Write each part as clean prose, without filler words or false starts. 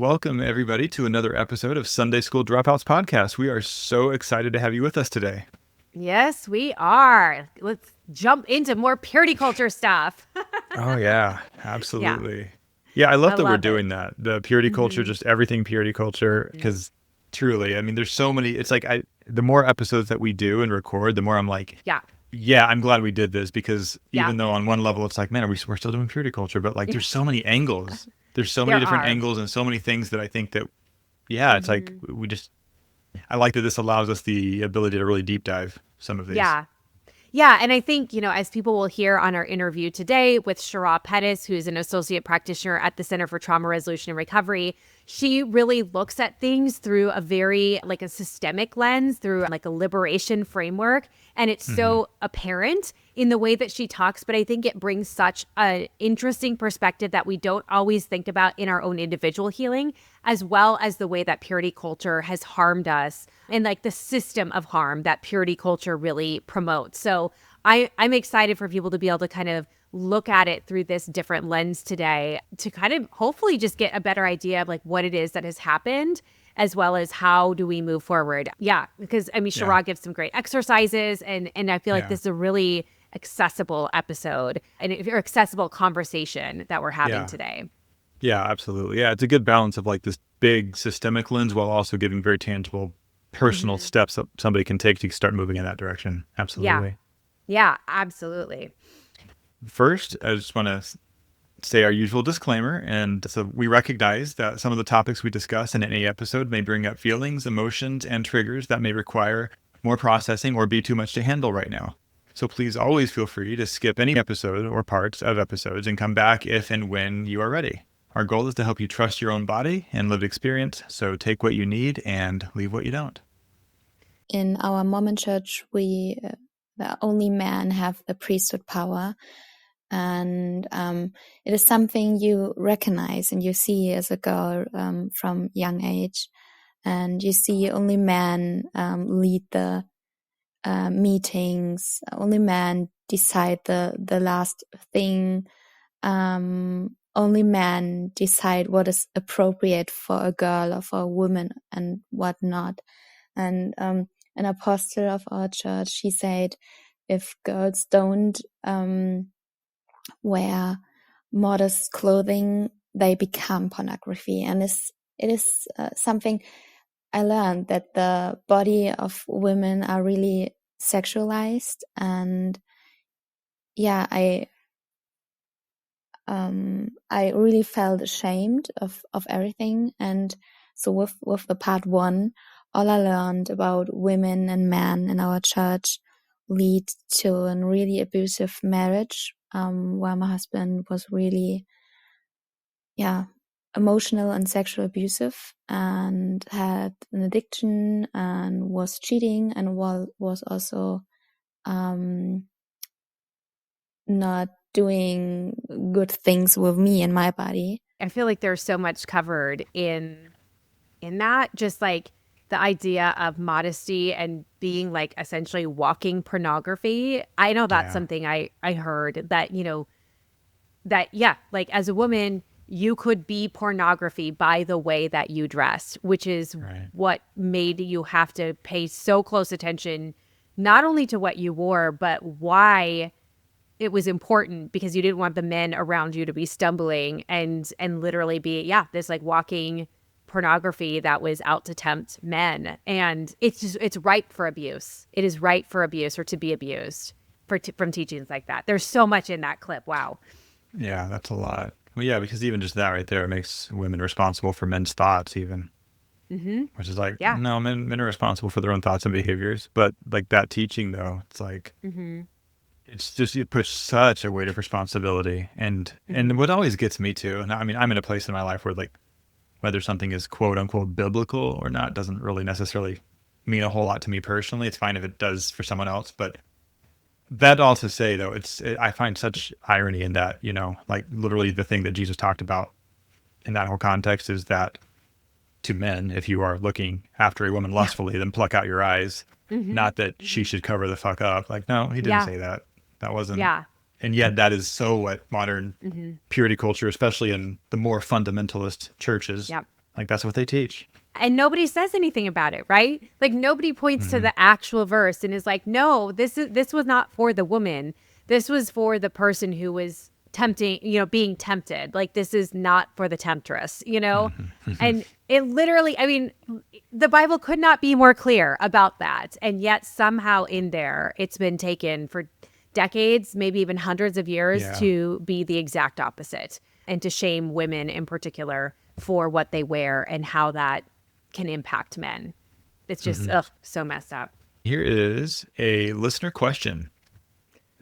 Welcome, everybody, to another episode of Sunday School Dropouts Podcast. We are so excited to have you with us today. Yes, we are. Let's jump into more purity culture stuff. Oh, yeah, Yeah, absolutely. Yeah, I I love that we're love it. doing that. The purity culture, Hmm. just everything purity culture, because truly, I mean, there's so many. It's like the more episodes that we do and record, the more I'm like, Yeah, yeah, I'm glad we did this because yeah, even though on one level it's like, man, we're still doing purity culture, but like there's so many angles. There's so many there different are. angles and so many things that I think that, yeah, it's like Hmm. I like that this allows us the ability to really deep dive some of these. Yeah. Yeah, and I think, as people will hear on our interview today with Sherah Pettus, who's an associate practitioner at the Center for Trauma Resolution and Recovery, she really looks at things through a very like a systemic lens, through like a liberation framework, and it's Hmm. so apparent in the way that she talks, but I think it brings such an interesting perspective that we don't always think about in our own individual healing, as well as the way that purity culture has harmed us and like the system of harm that purity culture really promotes. So I'm excited for people to be able to kind of look at it through this different lens today to kind of hopefully just get a better idea of like what it is that has happened, as well as how do we move forward. Yeah, because I mean, Yeah. Shara gives some great exercises, and I feel like Yeah. this is a really accessible episode and or accessible conversation that we're having Yeah. today. Yeah, absolutely. Yeah, it's a good balance of like this big systemic lens while also giving very tangible personal Hmm. steps that somebody can take to start moving in that direction. Yeah, Absolutely. yeah, absolutely. First, I just want to say our usual disclaimer. And so we recognize that some of the topics we discuss in any episode may bring up feelings, emotions, and triggers that may require more processing or be too much to handle right now. So please always feel free to skip any episode or parts of episodes and come back if and when you are ready. Our goal is to help you trust your own body and lived experience. So take what you need and leave what you don't. In our Mormon church, we the only men have the priesthood power, and it is something you recognize and you see as a girl from young age, and you see only men lead the meetings, only men decide the last thing, only men decide what is appropriate for a girl or for a woman and what not. And an apostle of our church, he said, if girls don't wear modest clothing, they become pornography. And it is something I learned, that the body of women are really sexualized. And yeah, I really felt ashamed of everything. And so with the part one, all I learned about women and men in our church lead to a really abusive marriage, where my husband was really, emotional and sexual abusive, and had an addiction and was cheating, and was also not doing good things with me and my body. I feel like there's so much covered in that, just like the idea of modesty and being like essentially walking pornography. I know that's Yeah. something I heard that, that yeah, like as a woman, you could be pornography by the way that you dress, which is Right. what made you have to pay so close attention not only to what you wore, but why it was important, because you didn't want the men around you to be stumbling and literally be this like walking pornography that was out to tempt men. And it's ripe for abuse. It is ripe for abuse or to be abused from teachings like that. There's so much in that clip. Wow. Yeah, that's a lot. Well, yeah, because even just that right there makes women responsible for men's thoughts, even, Mm-hmm. which is like, Yeah. no, men are responsible for their own thoughts and behaviors. But like that teaching, though, it's like, Mm-hmm. it's just, you push such a weight of responsibility. And Mm-hmm. what always gets me too, and I mean, I'm in a place in my life where like, whether something is quote unquote biblical or not doesn't really necessarily mean a whole lot to me personally. It's fine if it does for someone else, but that all to say though, I find such irony in that, like literally the thing that Jesus talked about in that whole context is that to men, if you are looking after a woman Yeah. lustfully, then pluck out your eyes. Mm-hmm. Not that she Mm-hmm. should cover the fuck up. Like, no, he didn't Yeah. say that. That wasn't. Yeah. And yet that is so what modern Mm-hmm. purity culture, especially in the more fundamentalist churches, Yeah. Like that's what they teach. And nobody says anything about it, right? Like nobody points to the actual verse and is like, no, this was not for the woman. This was for the person who was tempting, being tempted. Like this is not for the temptress, And it literally, I mean, the Bible could not be more clear about that. And yet somehow in there, it's been taken for decades, maybe even hundreds of years Yeah. to be the exact opposite and to shame women in particular for what they wear and how that can impact men. It's just so messed up. Here is a listener question.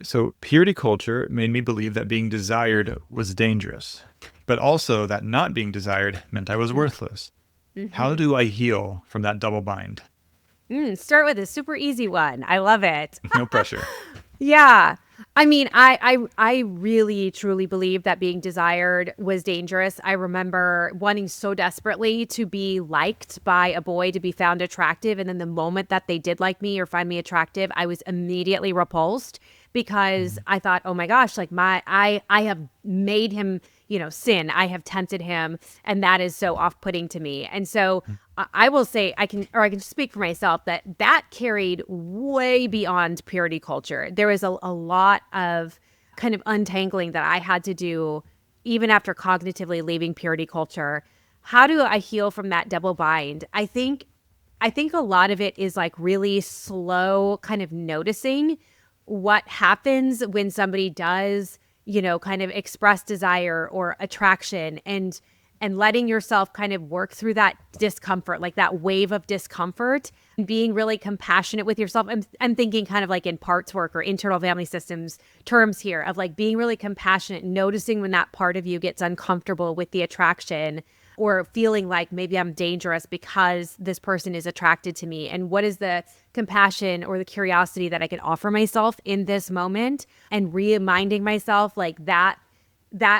So, purity culture made me believe that being desired was dangerous, but also that not being desired meant I was worthless. How do I heal from that double bind? Start with a super easy one. I love it. No pressure. Yeah. I mean, I really truly believe that being desired was dangerous. I remember wanting so desperately to be liked by a boy, to be found attractive. And then the moment that they did like me or find me attractive, I was immediately repulsed because I thought, oh my gosh, like I have made him, sin. I have tempted him. And that is so off-putting to me. And so I will say I can speak for myself that carried way beyond purity culture. There was a lot of kind of untangling that I had to do even after cognitively leaving purity culture. How do I heal from that double bind? I think a lot of it is like really slow kind of noticing what happens when somebody does, kind of express desire or attraction and letting yourself kind of work through that discomfort, like that wave of discomfort, and being really compassionate with yourself. I'm thinking kind of like in parts work or internal family systems terms here of like being really compassionate, noticing when that part of you gets uncomfortable with the attraction or feeling like maybe I'm dangerous because this person is attracted to me. And what is the compassion or the curiosity that I can offer myself in this moment, and reminding myself like that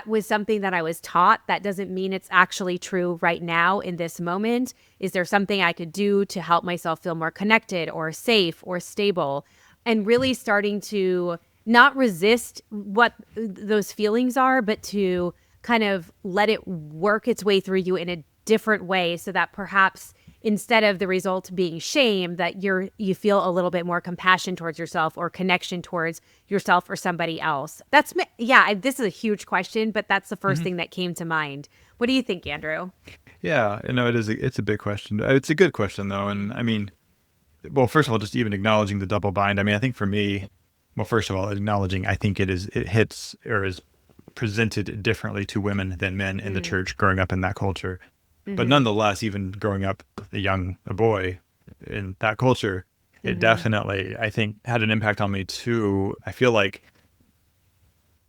was something that I was taught. That doesn't mean it's actually true right now in this moment. Is there something I could do to help myself feel more connected or safe or stable? And really starting to not resist what those feelings are, but to kind of let it work its way through you in a different way so that perhaps instead of the result being shame, that you feel a little bit more compassion towards yourself or connection towards yourself or somebody else. This is a huge question, but that's the 1st thing that came to mind. What do you think, Andrew? Yeah, it's a big question. It's a good question though. And I mean, well, first of all, just even acknowledging the double bind. I mean, I think for me, well, first of all, acknowledging, I think it hits or is presented differently to women than men in the church growing up in that culture. But nonetheless, even growing up a boy in that culture, it definitely, I think, had an impact on me too. I feel like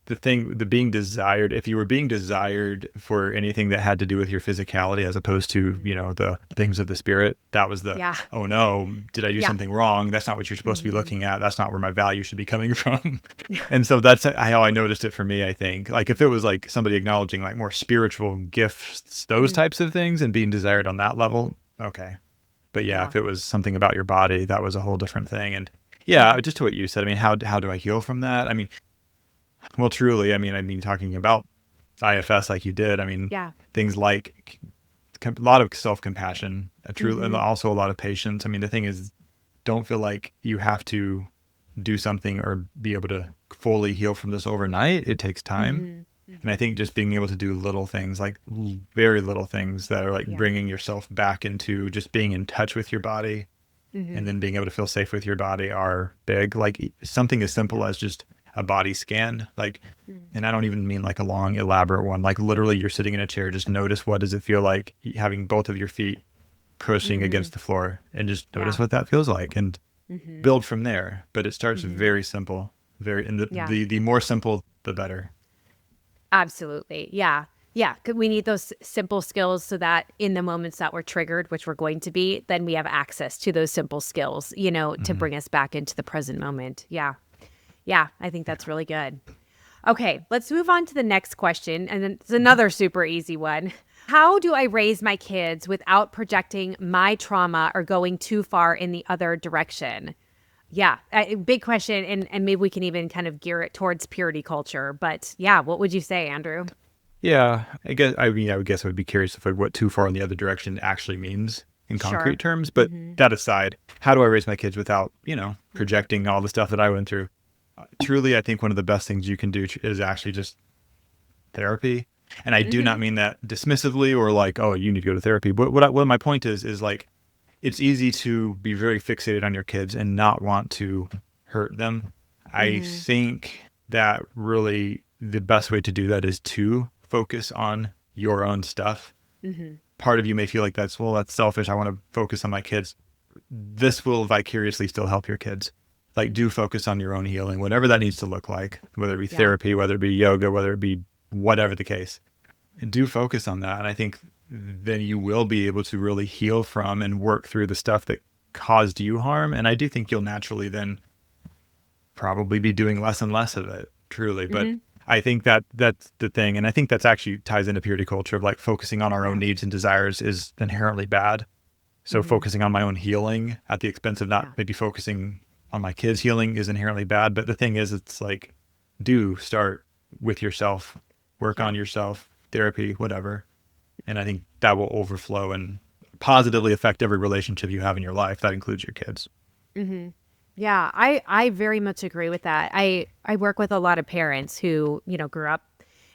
the being desired, if you were being desired for anything that had to do with your physicality as opposed to, the things of the spirit, that was oh no, did I do something wrong? That's not what you're supposed to be looking at. That's not where my value should be coming from. And so that's how I noticed it for me, I think. Like if it was like somebody acknowledging like more spiritual gifts, those types of things and being desired on that level, okay. But if it was something about your body, that was a whole different thing. And just to what you said, I mean, how do I heal from that? I mean, well, truly, I mean, talking about IFS like you did, I mean, things like a lot of self-compassion, and also a lot of patience. I mean, the thing is, don't feel like you have to do something or be able to fully heal from this overnight. It takes time. And I think just being able to do little things, like very little things that are like bringing yourself back into just being in touch with your body and then being able to feel safe with your body are big. Like something as simple as just a body scan, like, and I don't even mean like a long, elaborate one, like literally you're sitting in a chair, just notice what does it feel like having both of your feet pushing against the floor, and just notice what that feels like and build from there. But it starts very simple, and the more simple, the better. Absolutely. Yeah. Yeah. We need those simple skills so that in the moments that we're triggered, which we're going to be, then we have access to those simple skills, to bring us back into the present moment. Yeah. Yeah, I think that's really good. Okay, let's move on to the next question. And it's another super easy one. How do I raise my kids without projecting my trauma or going too far in the other direction? Yeah, big question. And maybe we can even kind of gear it towards purity culture. But yeah, what would you say, Andrew? Yeah, I guess I would be curious if like what too far in the other direction actually means in concrete Sure. terms. But Mm-hmm. that aside, how do I raise my kids without, Mm-hmm. projecting all the stuff that I went through? Truly, I think one of the best things you can do is actually just therapy. And I do Mm-hmm. not mean that dismissively or like, oh, you need to go to therapy. But what my point is like, it's easy to be very fixated on your kids and not want to hurt them. I Mm-hmm. think that really the best way to do that is to focus on your own stuff. Mm-hmm. Part of you may feel like that's selfish. I want to focus on my kids. This will vicariously still help your kids. Like, do focus on your own healing, whatever that needs to look like, whether it be Yeah. therapy, whether it be yoga, whether it be whatever the case. Do focus on that. And I think then you will be able to really heal from and work through the stuff that caused you harm. And I do think you'll naturally then probably be doing less and less of it, truly. But Mm-hmm. I think that that's the thing. And I think that's actually ties into purity culture of like focusing on our own Yeah. needs and desires is inherently bad. So Mm-hmm. focusing on my own healing at the expense of not Yeah. maybe focusing on my kids' healing is inherently bad. But the thing is, it's like, do start with yourself, work Yeah. on yourself, therapy, whatever. And I think that will overflow and positively affect every relationship you have in your life. That includes your kids. Mm-hmm. Yeah, I very much agree with that. I work with a lot of parents who, grew up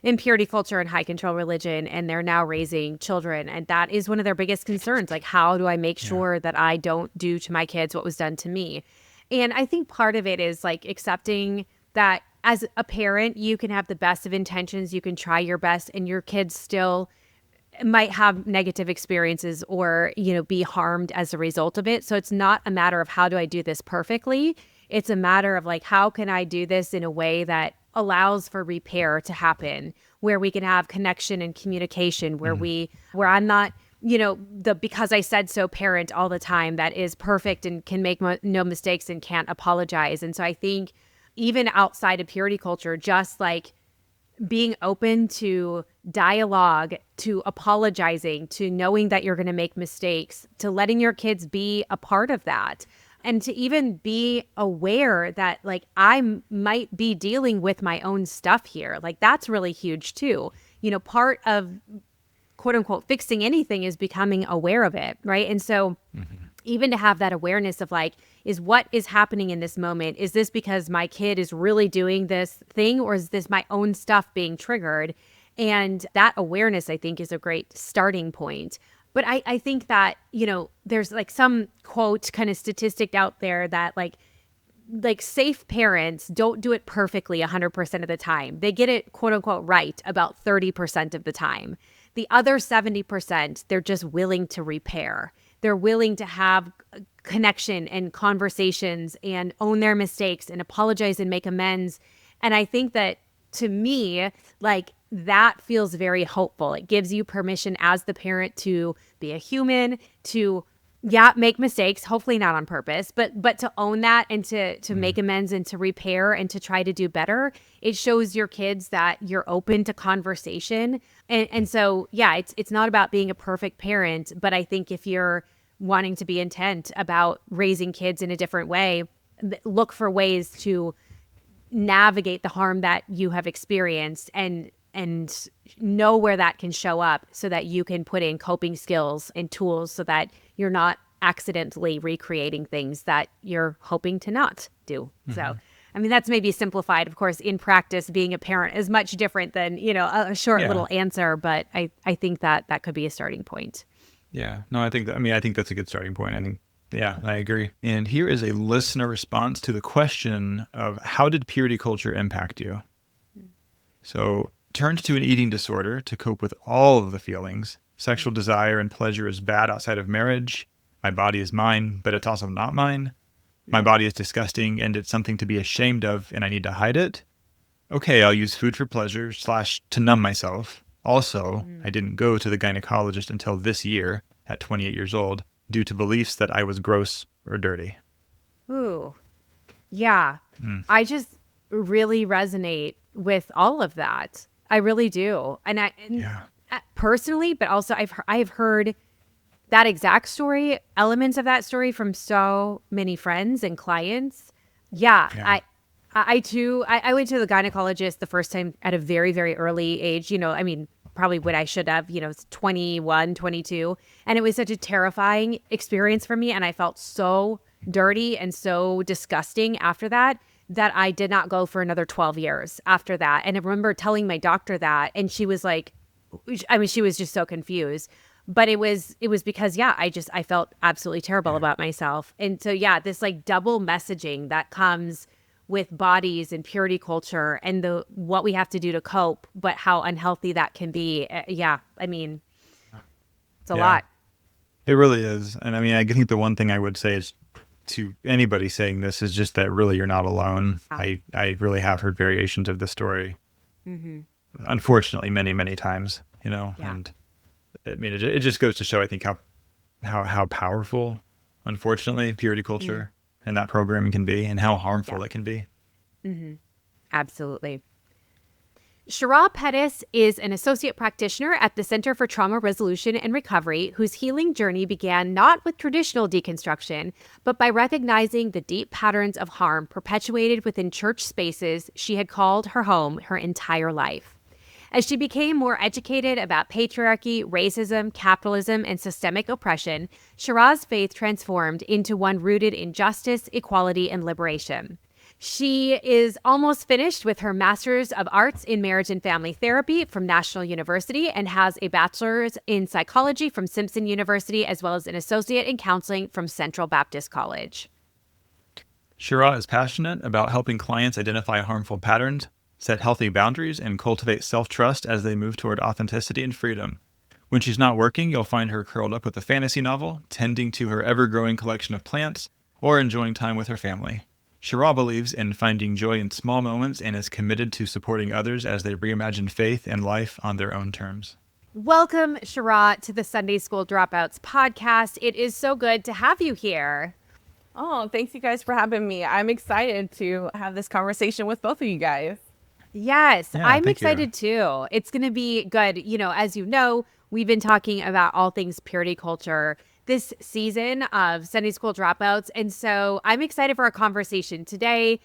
in purity culture and high control religion, and they're now raising children, and that is one of their biggest concerns. Like, how do I make Yeah. sure that I don't do to my kids what was done to me? And I think part of it is like accepting that as a parent, you can have the best of intentions, you can try your best, and your kids still might have negative experiences or be harmed as a result of it. So it's not a matter of how do I do this perfectly. It's a matter of like, how can I do this in a way that allows for repair to happen, where we can have connection and communication, Mhm. where I'm not the because I said so parent all the time that is perfect and can make no mistakes and can't apologize. And so I think even outside of purity culture, just like being open to dialogue, to apologizing, to knowing that you're going to make mistakes, to letting your kids be a part of that, and to even be aware that, like, might be dealing with my own stuff here. Like, that's really huge too. Part of quote unquote fixing anything is becoming aware of it. Right. And so, Mhm. even to have that awareness of like, is what is happening in this moment? Is this because my kid is really doing this thing, or is this my own stuff being triggered? And that awareness, I think, is a great starting point. But I think that, there's like some quote kind of statistic out there that like safe parents don't do it perfectly 100% of the time. They get it quote unquote right about 30% of the time. The other 70%, they're just willing to repair. They're willing to have connection and conversations and own their mistakes and apologize and make amends. And I think that to me, like that feels very hopeful. It gives you permission as the parent to be a human, to make mistakes, hopefully not on purpose, but to own that and to make Mhm. amends and to repair and to try to do better. It shows your kids that you're open to conversation. And so yeah, it's not about being a perfect parent, but I think if you're wanting to be intent about raising kids in a different way, look for ways to navigate the harm that you have experienced and know where that can show up so that you can put in coping skills and tools so that you're not accidentally recreating things that you're hoping to not do. So, Mhm. I mean, that's maybe simplified. Of course, in practice, being a parent is much different than, a short Yeah. little answer, but I think that that could be a starting point. Yeah. No, I think that's a good starting point. I think, yeah, I agree. And here is a listener response to the question of how did purity culture impact you? So, turned to an eating disorder to cope with all of the feelings. Sexual desire and pleasure is bad outside of marriage. My body is mine, but it's also not mine. My Mm-hmm. body is disgusting and it's something to be ashamed of, and I need to hide it. Okay, I'll use food for pleasure slash to numb myself. Also, I didn't go to the gynecologist until this year at 28 years old due to beliefs that I was gross or dirty. Ooh, yeah. Mm, I just really resonate with all of that. I really do. And yeah. personally, but also I've heard that exact story, elements of that story from so many friends and clients. Yeah, Yeah. I too I went to the gynecologist the first time at a very very early age. I mean, probably what I should have, 21, 22. And it was such a terrifying experience for me. And I felt so dirty and so disgusting after that I did not go for another 12 years after that. And I remember telling my doctor that, and she was like, she was just so confused. But it was because, I felt absolutely terrible about myself. And so, this like double messaging that comes with bodies and purity culture and what we have to do to cope, but how unhealthy that can be. It's a lot. It really is. And I think the one thing I would say is to anybody saying this is just that really you're not alone. I really have heard variations of this story. Unfortunately, many, many times, and it just goes to show, I think, how powerful, unfortunately, purity culture and that programming can be, and how harmful it can be. Absolutely. Sherah Pettus is an associate practitioner at the Center for Trauma Resolution and Recovery, whose healing journey began not with traditional deconstruction, but by recognizing the deep patterns of harm perpetuated within church spaces she had called her home her entire life. As she became more educated about patriarchy, racism, capitalism, and systemic oppression, Sherah's faith transformed into one rooted in justice, equality, and liberation. She is almost finished with her Master's of Arts in Marriage and Family Therapy from National University and has a Bachelor's in Psychology from Simpson University, as well as an Associate in Counseling from Central Baptist College. Sherah is passionate about helping clients identify harmful patterns, set healthy boundaries, and cultivate self-trust as they move toward authenticity and freedom. When she's not working, you'll find her curled up with a fantasy novel, tending to her ever-growing collection of plants, or enjoying time with her family. Sherah believes in finding joy in small moments and is committed to supporting others as they reimagine faith and life on their own terms. Welcome, Sherah, to the Sunday School Dropouts podcast. It is so good to have you here. Oh, thanks you guys for having me. I'm excited to have this conversation with both of you guys. Yes, I'm excited too. It's going to be good. As you know, we've been talking about all things purity culture this season of Sunday School Dropouts. And so I'm excited for our conversation today,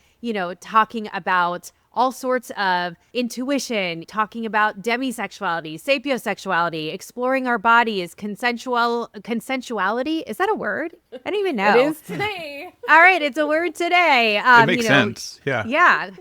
talking about all sorts of intuition, talking about demisexuality, sapiosexuality, exploring our bodies, consensuality. Is that a word? I don't even know. It is today. All right. It's a word today. It makes sense. Yeah. Yeah.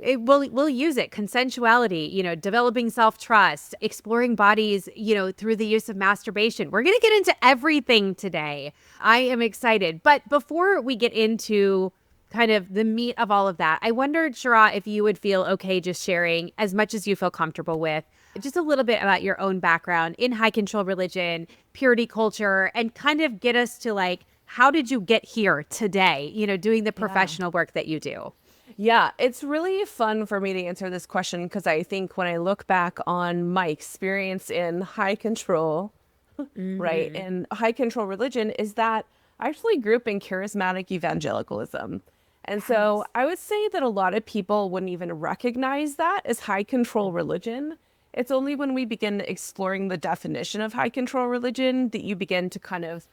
We'll use it. Consensuality, developing self-trust, exploring bodies, through the use of masturbation. We're going to get into everything today. I am excited. But before we get into kind of the meat of all of that, I wondered, Sherah, if you would feel okay just sharing as much as you feel comfortable with, just a little bit about your own background in high control religion, purity culture, and kind of get us to how did you get here today, doing the professional work that you do? Yeah, it's really fun for me to answer this question because I think when I look back on my experience in high control, right, and high control religion is that I actually grew up in charismatic evangelicalism. And so I would say that a lot of people wouldn't even recognize that as high control religion. It's only when we begin exploring the definition of high control religion that you begin to kind of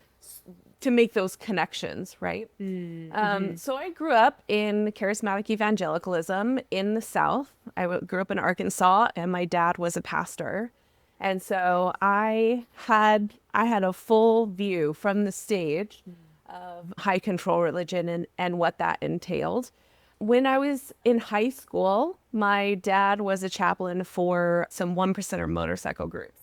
to make those connections, right? So I grew up in charismatic evangelicalism in the South. I grew up in Arkansas, and my dad was a pastor. And so I had a full view from the stage of high control religion and what that entailed. When I was in high school, my dad was a chaplain for some 1%er motorcycle groups.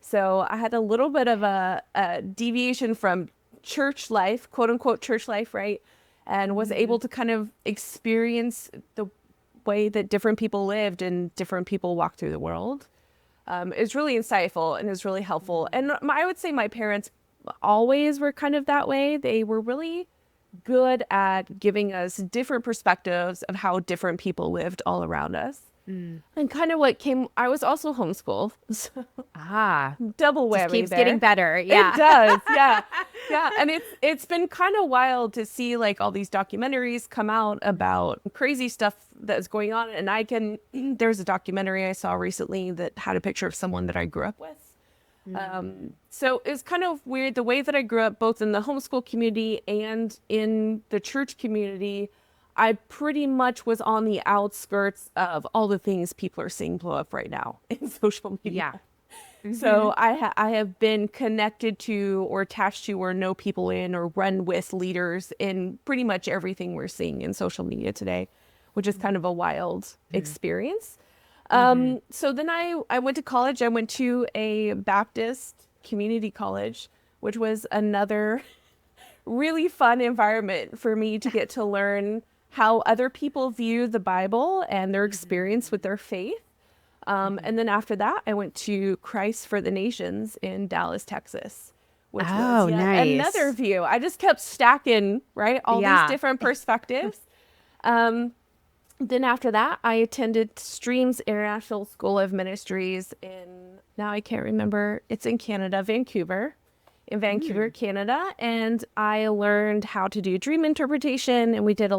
So I had a little bit of a deviation from church life, quote unquote church life, right? And was able to kind of experience the way that different people lived and different people walked through the world. It's really insightful and it's really helpful. And I would say my parents always were kind of that way. They were really good at giving us different perspectives of how different people lived all around us. And kind of I was also homeschooled. So double whammy. Just keeps there. getting better. Yeah. It does. Yeah. Yeah. And it's been kind of wild to see all these documentaries come out about crazy stuff that's going on. And there's a documentary I saw recently that had a picture of someone that I grew up with. So it's kind of weird the way that I grew up, both in the homeschool community and in the church community. I pretty much was on the outskirts of all the things people are seeing blow up right now in social media. So I have been connected to or attached to or know people in or run with leaders in pretty much everything we're seeing in social media today, which is kind of a wild experience. So then I went to college. I went to a Baptist community college, which was another really fun environment for me to get to learn how other people view the Bible and their experience with their faith. And then after that, I went to Christ for the Nations in Dallas, Texas, which was yet another view. I just kept stacking, right? All these different perspectives. Then after that, I attended Streams International School of Ministries now I can't remember, it's in Canada, in Vancouver, Canada. And I learned how to do dream interpretation. And we did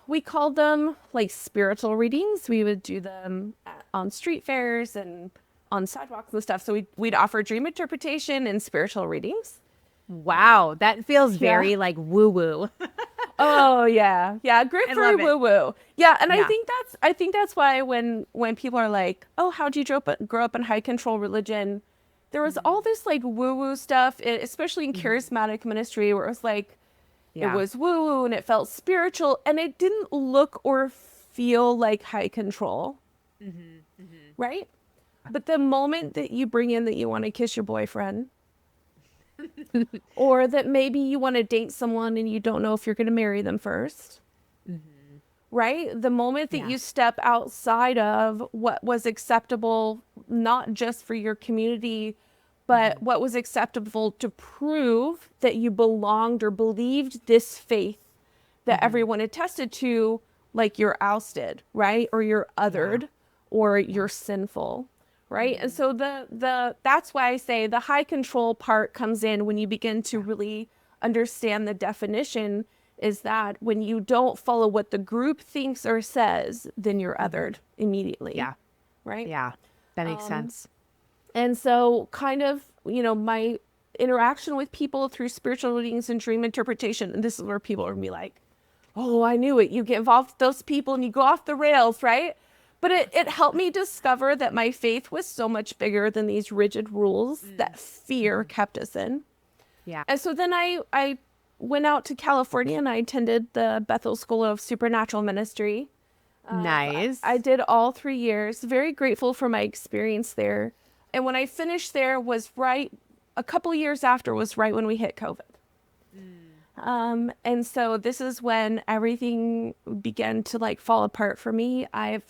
we called them like spiritual readings. We would do them on street fairs and on sidewalks and stuff. So we'd offer dream interpretation and spiritual readings. Wow, that feels very like woo-woo. Oh yeah, great for woo-woo. Yeah, and I think that's why when people are like, "Oh, how'd you grow up in high control religion?" There was all this like woo-woo stuff, especially in charismatic ministry, where it was like, it was woo-woo and it felt spiritual, and it didn't look or feel like high control, right? But the moment that you bring in that you want to kiss your boyfriend, or that maybe you want to date someone and you don't know if you're going to marry them first, right? The moment that you step outside of what was acceptable, not just for your community, but what was acceptable to prove that you belonged or believed this faith that everyone attested to, like you're ousted, right? Or you're othered, or you're sinful. Right. And so that's why I say the high control part comes in when you begin to really understand the definition, is that when you don't follow what the group thinks or says, then you're othered immediately. Yeah. Right. Yeah. That makes sense. And so kind of, my interaction with people through spiritual readings and dream interpretation. And this is where people are going to be like, oh, I knew it. You get involved with those people and you go off the rails. Right. But it helped me discover that my faith was so much bigger than these rigid rules that fear kept us in. Yeah. And so then I went out to California and I attended the Bethel School of Supernatural Ministry. Nice. I did all 3 years. Very grateful for my experience there. And when I finished there was a couple of years after was right when we hit COVID. And so this is when everything began to like fall apart for me. I've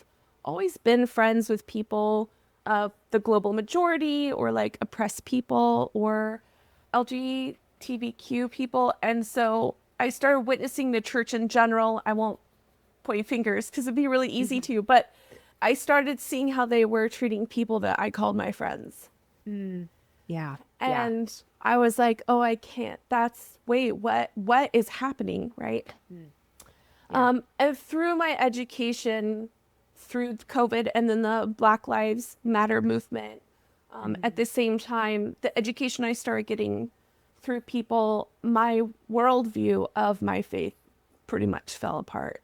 always been friends with people of the global majority or like oppressed people or LGBTQ people. And so I started witnessing the church in general. I won't point fingers because it'd be really easy to, but I started seeing how they were treating people that I called my friends. Yeah. And I was like, oh, I can't. What is happening? Right. And through my education, through COVID and then the Black Lives Matter movement, at the same time, the education I started getting through people, my worldview of my faith pretty much fell apart.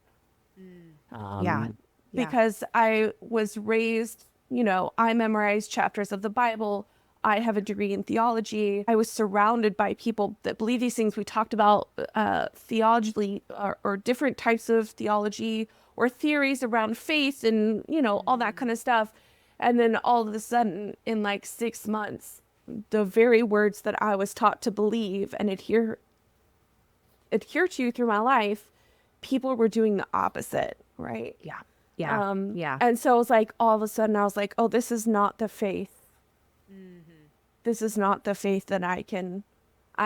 Because I was raised, I memorized chapters of the Bible. I have a degree in theology. I was surrounded by people that believe these things. We talked about theology or different types of theology or theories around faith and, all that kind of stuff. And then all of a sudden, in like 6 months, the very words that I was taught to believe and adhere to through my life, people were doing the opposite, right? Yeah. And so it was like, all of a sudden, I was like, oh, this is not the faith. This is not the faith that I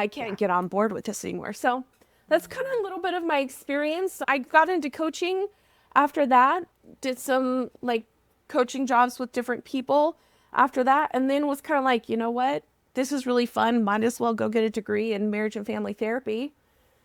can't get on board with this anymore. So that's kind of a little bit of my experience. I got into coaching after that, did some like coaching jobs with different people after that, and then was kind of like, you know what? This is really fun. Might as well go get a degree in marriage and family therapy.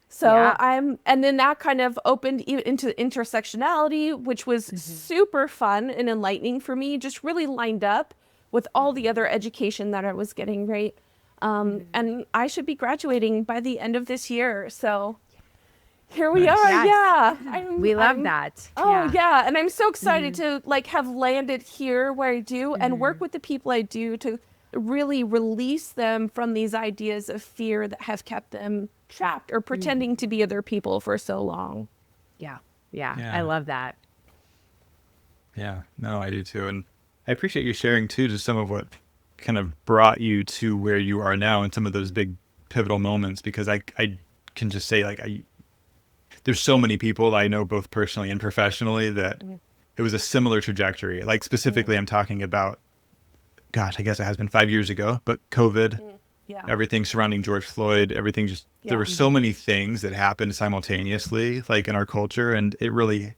So and then that kind of opened into intersectionality, which was super fun and enlightening for me, just really lined up with all the other education that I was getting, right? And I should be graduating by the end of this year. So here we are. Yes. Yeah. We love that. Oh yeah. And I'm so excited to like have landed here where I do and work with the people I do to really release them from these ideas of fear that have kept them trapped or pretending to be other people for so long. Yeah. Yeah. Yeah. I love that. Yeah, no, I do too. And I appreciate you sharing too, just some of what kind of brought you to where you are now and some of those big pivotal moments, because I can just say like, there's so many people I know both personally and professionally that it was a similar trajectory. Like specifically, I'm talking about, gosh, I guess it has been 5 years ago, but COVID, Yeah. everything surrounding George Floyd, everything just, there were so many things that happened simultaneously, like in our culture. And it really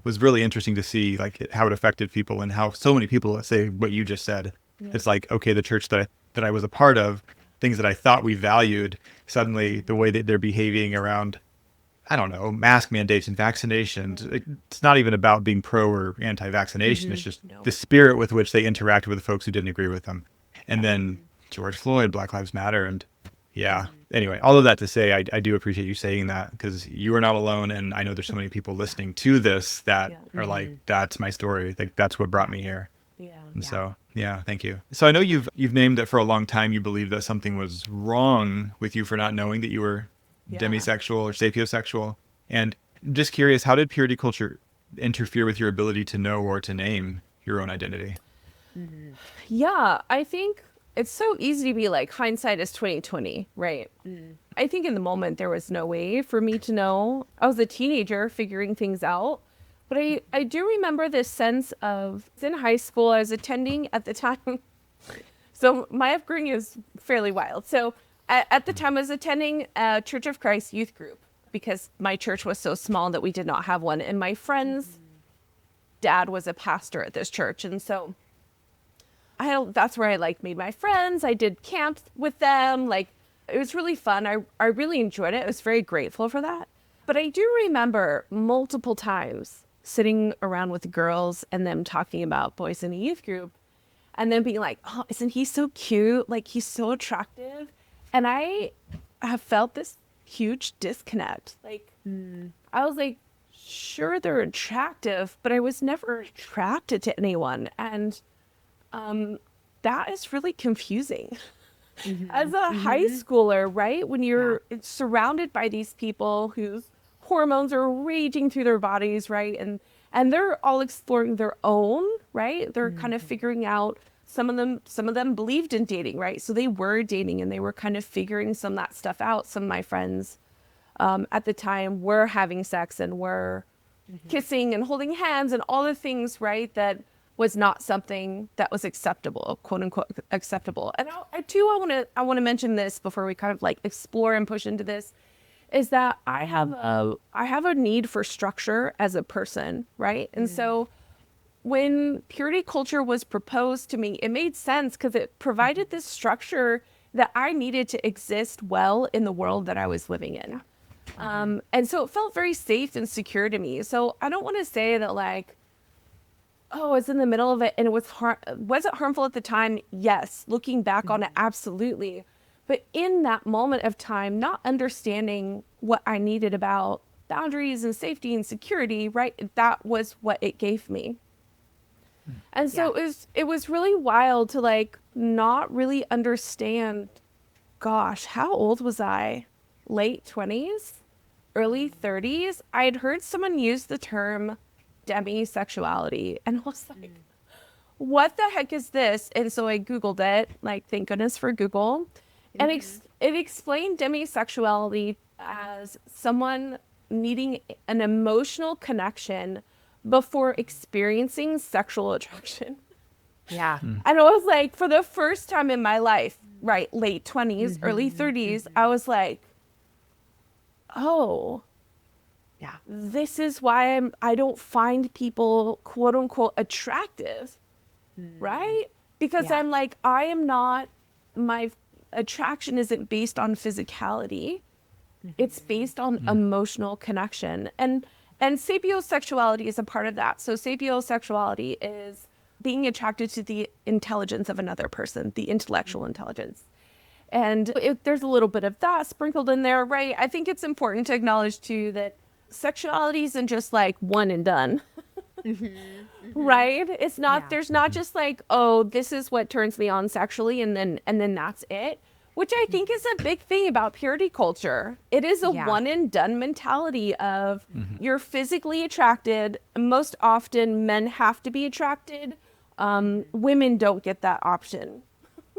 was really interesting to see like how it affected people and how so many people, let's say what you just said, it's like, okay, the church that I was a part of, things that I thought we valued, suddenly the way that they're behaving around, I don't know, mask mandates and vaccinations. It's not even about being pro or anti-vaccination. It's just the spirit with which they interacted with the folks who didn't agree with them. And then George Floyd, Black Lives Matter. And anyway, all of that to say, I do appreciate you saying that, because you are not alone. And I know there's so many people listening to this that are like, that's my story. Like, that's what brought me here. And so, thank you. So I know you've named that for a long time. You believe that something was wrong with you for not knowing that you were demisexual or sapiosexual. And I'm just curious, how did purity culture interfere with your ability to know or to name your own identity? Yeah, I think it's so easy to be like, hindsight is 2020, right? I think in the moment there was no way for me to know. I was a teenager figuring things out. But I do remember this sense of, in high school, I was attending at the time. So my upbringing is fairly wild. So at the time I was attending a Church of Christ youth group, because my church was so small that we did not have one. And my friend's dad was a pastor at this church. And so that's where I like made my friends. I did camps with them. Like, it was really fun. I really enjoyed it. I was very grateful for that. But I do remember multiple times sitting around with the girls and them talking about boys in a youth group and then being like, oh, isn't he so cute? Like, he's so attractive. And I have felt this huge disconnect. Like, I was like, sure, they're attractive, but I was never attracted to anyone. And that is really confusing. As a high schooler, right? When you're surrounded by these people whose hormones are raging through their bodies, right? And they're all exploring their own, right? They're kind of figuring out, some of them believed in dating, right? So they were dating and they were kind of figuring some of that stuff out. Some of my friends at the time were having sex and were kissing and holding hands and all the things, right? That was not something that was acceptable, quote unquote acceptable. And I want to mention this before we kind of like explore and push into this, is that I have a need for structure as a person, right? And so when purity culture was proposed to me, it made sense because it provided this structure that I needed to exist well in the world that I was living in. And so it felt very safe and secure to me. So I don't want to say that like, oh, it's in the middle of it and it was was it harmful at the time? Yes. Looking back on it, absolutely. But in that moment of time, not understanding what I needed about boundaries and safety and security, right? That was what it gave me. And so it was really wild to like not really understand, gosh, how old was I? Late 20s, early 30s? I had heard someone use the term demisexuality and I was like, what the heck is this? And so I Googled it, like, thank goodness for Google. And it explained demisexuality as someone needing an emotional connection before experiencing sexual attraction. Yeah. And I was like, for the first time in my life, right, late 20s, early 30s, I was like, oh, Yeah. this is why I don't find people, quote unquote, attractive, right? Because Yeah. I'm like, my attraction isn't based on physicality. It's based on emotional connection. And sapiosexuality is a part of that. So sapiosexuality is being attracted to the intelligence of another person, the intellectual intelligence. And there's a little bit of that sprinkled in there, right? I think it's important to acknowledge too that sexuality isn't just like one and done. Right? It's not, Yeah. there's not just like, oh, this is what turns me on sexually and then that's it, which I think is a big thing about purity culture. It is a Yeah. one and done mentality of you're physically attracted. Most often men have to be attracted. Women don't get that option.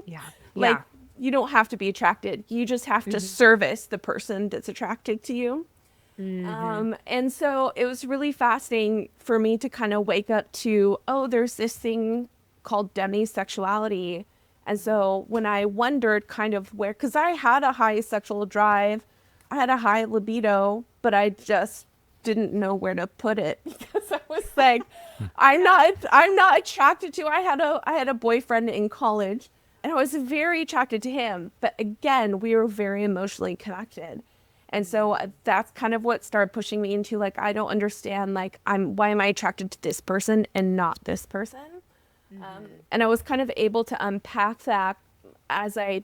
Yeah. Like Yeah. you don't have to be attracted. You just have to service the person that's attracted to you. And so it was really fascinating for me to kind of wake up to, oh, there's this thing called demisexuality. And so when I wondered kind of where, because I had a high sexual drive, I had a high libido, but I just didn't know where to put it because I was like, I'm not attracted to. I had a boyfriend in college, and I was very attracted to him. But again, we were very emotionally connected. And so that's kind of what started pushing me into like, I don't understand, like, why am I attracted to this person and not this person? And I was kind of able to unpack that as I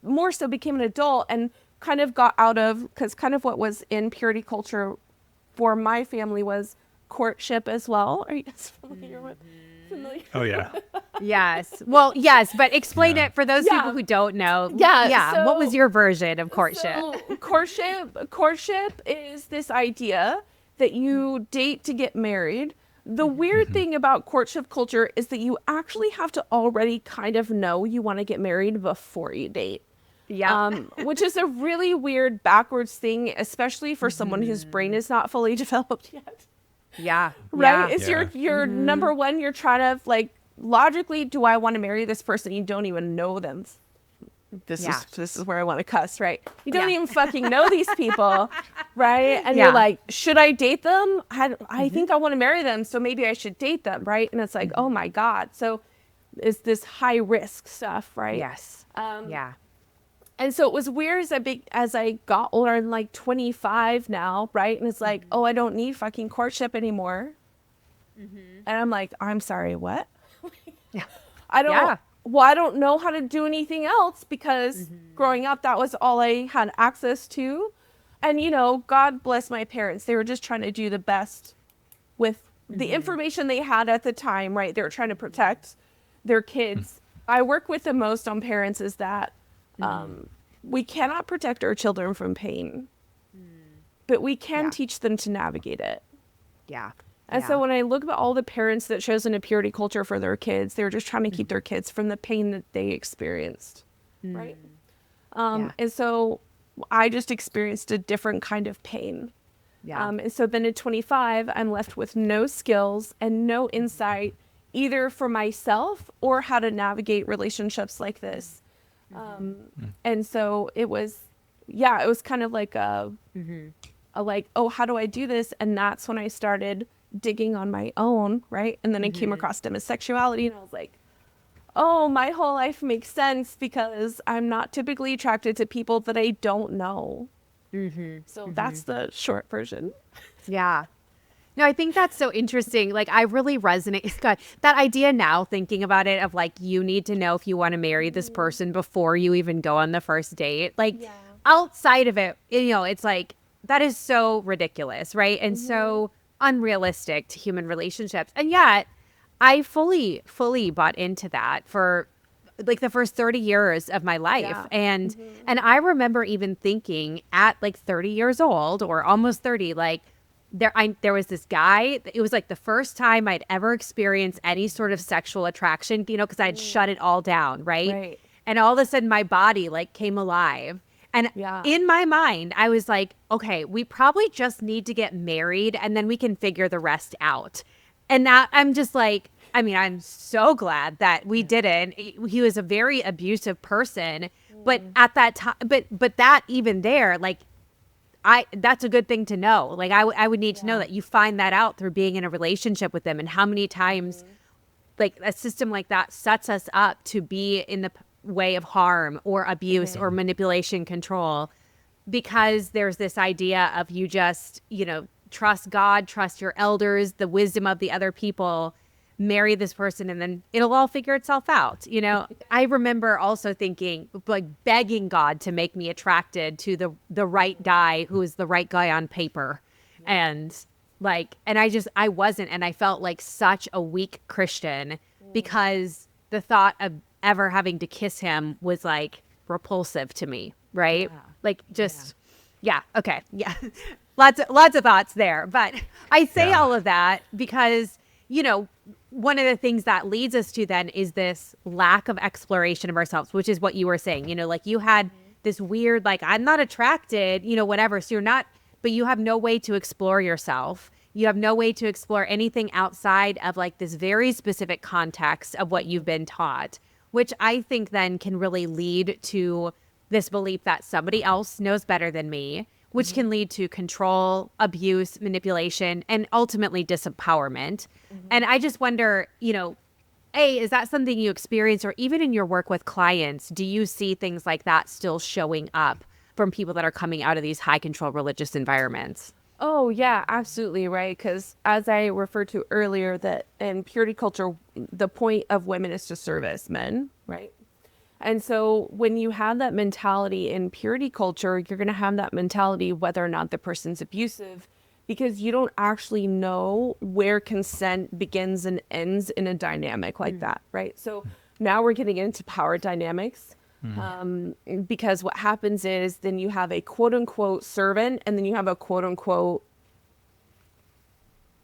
more so became an adult and kind of got out of, because kind of what was in purity culture for my family was courtship as well. Are you guys familiar with? Oh yeah. Yes. Well, yes, but explain Yeah. it for those people who don't know. Yeah, Yeah. What was so- your version of courtship? So courtship is this idea that you date to get married. The weird thing about courtship culture is that you actually have to already kind of know you want to get married before you date. Yeah. Which is a really weird backwards thing, especially for someone whose brain is not fully developed yet. Yeah. Right? Yeah. It's Yeah. your number one, you're trying to like logically, do I want to marry this person? You don't even know them. This is where I want to cuss, right? You don't even fucking know these people, right? And you're like, should I date them? I think I want to marry them, so maybe I should date them, right? And it's like, oh my God. So it's this high risk stuff, right? Yes. Yeah. And so it was weird as I got older, I'm like 25 now, right? And it's like, oh, I don't need fucking courtship anymore. And I'm like, I'm sorry, what? Yeah. I don't. Yeah. Well, I don't know how to do anything else because growing up, that was all I had access to. And, you know, God bless my parents. They were just trying to do the best with the information they had at the time, right? They were trying to protect their kids. I work with the most on parents is that we cannot protect our children from pain, but we can teach them to navigate it. Yeah. And so when I look at all the parents that chosen a purity culture for their kids, they were just trying to keep their kids from the pain that they experienced, right? And so I just experienced a different kind of pain. Yeah. And so then at 25, I'm left with no skills and no insight either for myself or how to navigate relationships like this. And so it was kind of like a like, oh, how do I do this? And that's when I started digging on my own, right? And then I came across demisexuality and I was like, oh, my whole life makes sense because I'm not typically attracted to people that I don't know. So that's the short version. Yeah. No, I think that's so interesting. Like, I really resonate. God, that idea now, thinking about it, of like, you need to know if you want to marry this person before you even go on the first date. Like, outside of it, you know, it's like, that is so ridiculous, right? And so unrealistic to human relationships. And yet, I fully bought into that for like the first 30 years of my life. And I remember even thinking at like 30 years old or almost 30, like, there was this guy. It was like the first time I'd ever experienced any sort of sexual attraction, you know, because I'd shut it all down, right? And all of a sudden my body like came alive. And in my mind, I was like, okay, we probably just need to get married and then we can figure the rest out. And that I'm just like, I mean, I'm so glad that we didn't. He was a very abusive person, but at that time, but that even there, like, that's a good thing to know. Like, I would need to know that you find that out through being in a relationship with them, and how many times like a system like that sets us up to be in the way of harm or abuse or manipulation, control, because there's this idea of you just, you know, trust God, trust your elders, the wisdom of the other people, marry this person, and then it'll all figure itself out. You know, I remember also thinking, like, begging God to make me attracted to the right guy who is the right guy on paper. And Like, and I wasn't, and I felt like such a weak Christian because the thought of ever having to kiss him was like repulsive to me, right? Like just, yeah, okay, yeah. Lots of thoughts there, but I say Yeah. all of that because, you know, one of the things that leads us to then is this lack of exploration of ourselves, which is what you were saying, you know, like you had this weird, like, I'm not attracted, you know, whatever. So you're not, but you have no way to explore yourself. You have no way to explore anything outside of like this very specific context of what you've been taught, which I think then can really lead to this belief that somebody else knows better than me, which can lead to control, abuse, manipulation, and ultimately disempowerment. And I just wonder, you know, A, is that something you experience, or even in your work with clients, do you see things like that still showing up from people that are coming out of these high control religious environments? Oh, yeah, absolutely, right? Because as I referred to earlier, that in purity culture, the point of women is to service men, right? And so when you have that mentality in purity culture, you're going to have that mentality whether or not the person's abusive, because you don't actually know where consent begins and ends in a dynamic like that, right? So now we're getting into power dynamics. Because what happens is then you have a quote unquote servant, and then you have a quote unquote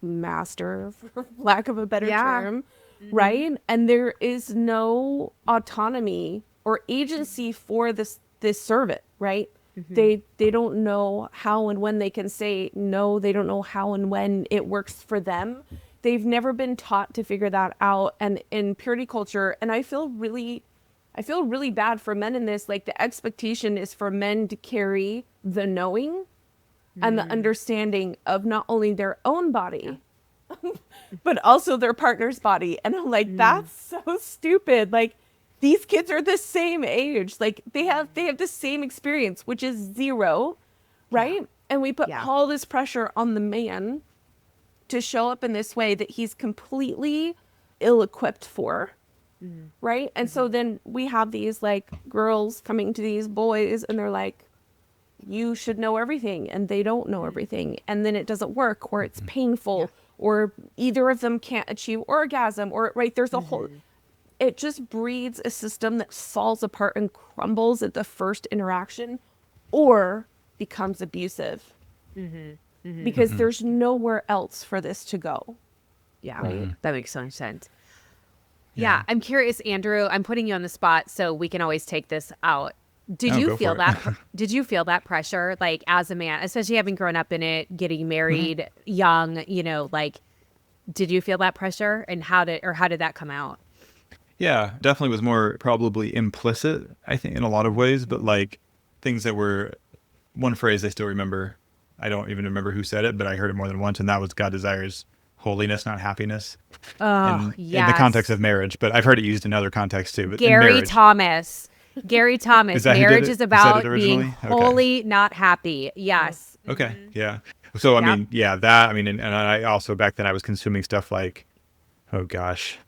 master, for lack of a better term, right? And there is no autonomy or agency for this servant, right? They don't know how and when they can say no. They don't know how and when it works for them. They've never been taught to figure that out. And in purity culture, and I feel really bad for men in this. Like, the expectation is for men to carry the knowing and the understanding of not only their own body, but also their partner's body. And I'm like, that's so stupid. Like, these kids are the same age. Like, they have the same experience, which is zero, right? And we put all this pressure on the man to show up in this way that he's completely ill-equipped for. Right. And so then we have these like girls coming to these boys and they're like, you should know everything. And they don't know everything. And then it doesn't work, or it's painful, or either of them can't achieve orgasm, or right. There's a whole, it just breeds a system that falls apart and crumbles at the first interaction or becomes abusive because there's nowhere else for this to go. Yeah, Right. that makes so much sense. Yeah, I'm curious, Andrew. I'm putting you on the spot, so we can always take this out. Did you go feel for that? it. Did you feel that pressure, like as a man, especially having grown up in it, getting married young? You know, like, did you feel that pressure, and how did that come out? Yeah, definitely was more probably implicit, I think, in a lot of ways, but like things that were one phrase I still remember. I don't even remember who said it, but I heard it more than once, and that was God desires holiness, not happiness. Oh, In the context yes. of marriage, but I've heard it used in other contexts too. But in Gary marriage, Thomas. Gary Thomas. is that who did Marriage it? is Who said it about being originally? Okay. holy, not happy. Yes. Okay. Yeah. So I Yep. mean, yeah, that I mean, and I also back then I was consuming stuff like, oh gosh,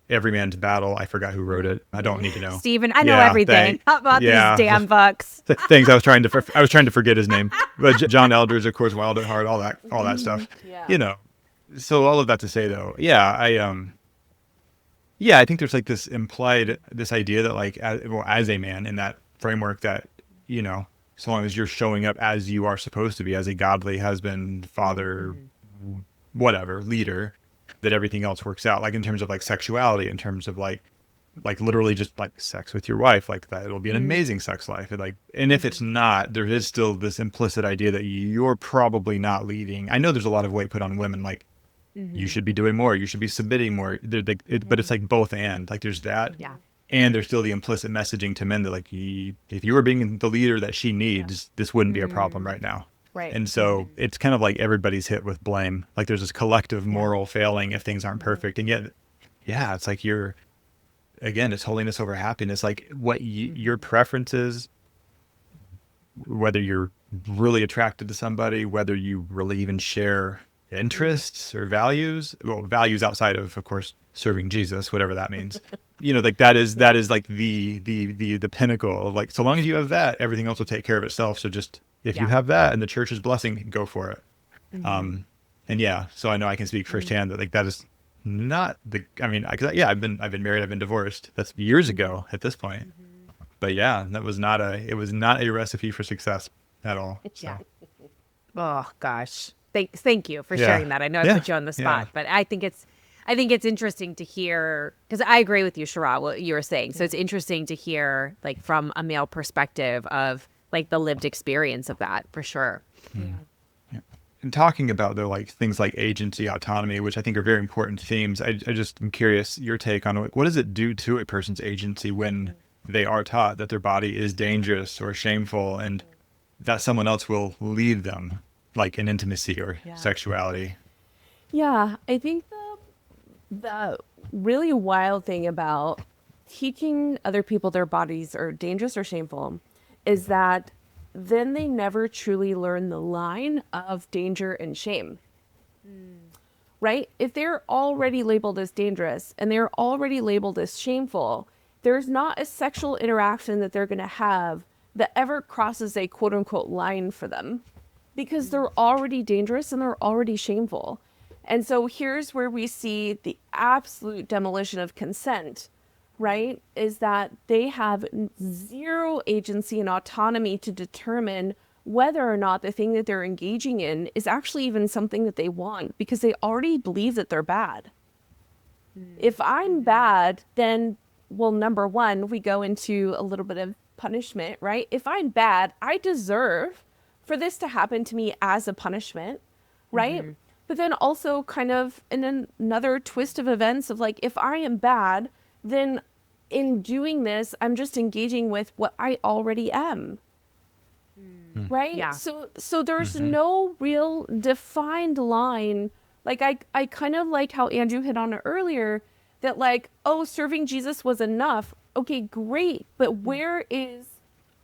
Every Man's Battle. I forgot who wrote it. I don't need to know. Stephen, I know Yeah, everything. How about yeah. these damn books? Things I was trying to forget his name, but John Eldridge, of course, Wild at Heart, all that stuff. Yeah. You know. So all of that to say though, yeah, I think there's like this idea that like as a man in that framework that, you know, so long as you're showing up as you are supposed to be, as a godly husband, father, whatever, leader, that everything else works out. Like in terms of like sexuality, in terms of like literally just like sex with your wife, like that it'll be an amazing sex life. And if it's not, there is still this implicit idea that you're probably not leading. I know there's a lot of weight put on women, like you should be doing more, you should be submitting more. But it's like both and like there's that. Yeah. And there's still the implicit messaging to men that like if you were being the leader that she needs, this wouldn't be a problem right now. Right. And so it's kind of like everybody's hit with blame. Like there's this collective moral failing if things aren't perfect. And yet, yeah, it's like again, it's holiness over happiness. Like what your preferences, whether you're really attracted to somebody, whether you really even share interests or values, well, values outside of course, serving Jesus, whatever that means. You know, like that is like the pinnacle of like, so long as you have that, everything else will take care of itself. So just if you have that and the church's blessing, go for it. And yeah, so I know I can speak firsthand that like that is not the, I mean, yeah, I've been married, I've been divorced. That's years ago at this point. But yeah, it was not a recipe for success at all. Yeah. So Oh gosh. Thank you for yeah, sharing that. I know I yeah, put you on the yeah. spot, but I think it's interesting to hear, because I agree with you, Sherah, what you were saying. So it's interesting to hear like from a male perspective of like the lived experience of that for sure. And talking about the like things like agency, autonomy, which I think are very important themes, I just am curious your take on what does it do to a person's agency when they are taught that their body is dangerous or shameful and that someone else will lead them, like in intimacy or sexuality. Yeah, I think the really wild thing about teaching other people their bodies are dangerous or shameful is that then they never truly learn the line of danger and shame. Right? If they're already labeled as dangerous and they're already labeled as shameful, there's not a sexual interaction that they're going to have that ever crosses a quote unquote line for them because they're already dangerous and they're already shameful. And so here's where we see the absolute demolition of consent, right? Is that they have zero agency and autonomy to determine whether or not the thing that they're engaging in is actually even something that they want because they already believe that they're bad. If I'm bad, then, well, number one, we go into a little bit of punishment, right? If I'm bad, I deserve for this to happen to me as a punishment, right? But then also kind of in another twist of events of like, if I am bad, then in doing this, I'm just engaging with what I already am. Right? Yeah. So there's no real defined line. Like I kind of like how Andrew hit on it earlier that like, oh, serving Jesus was enough. Okay, great. But where is,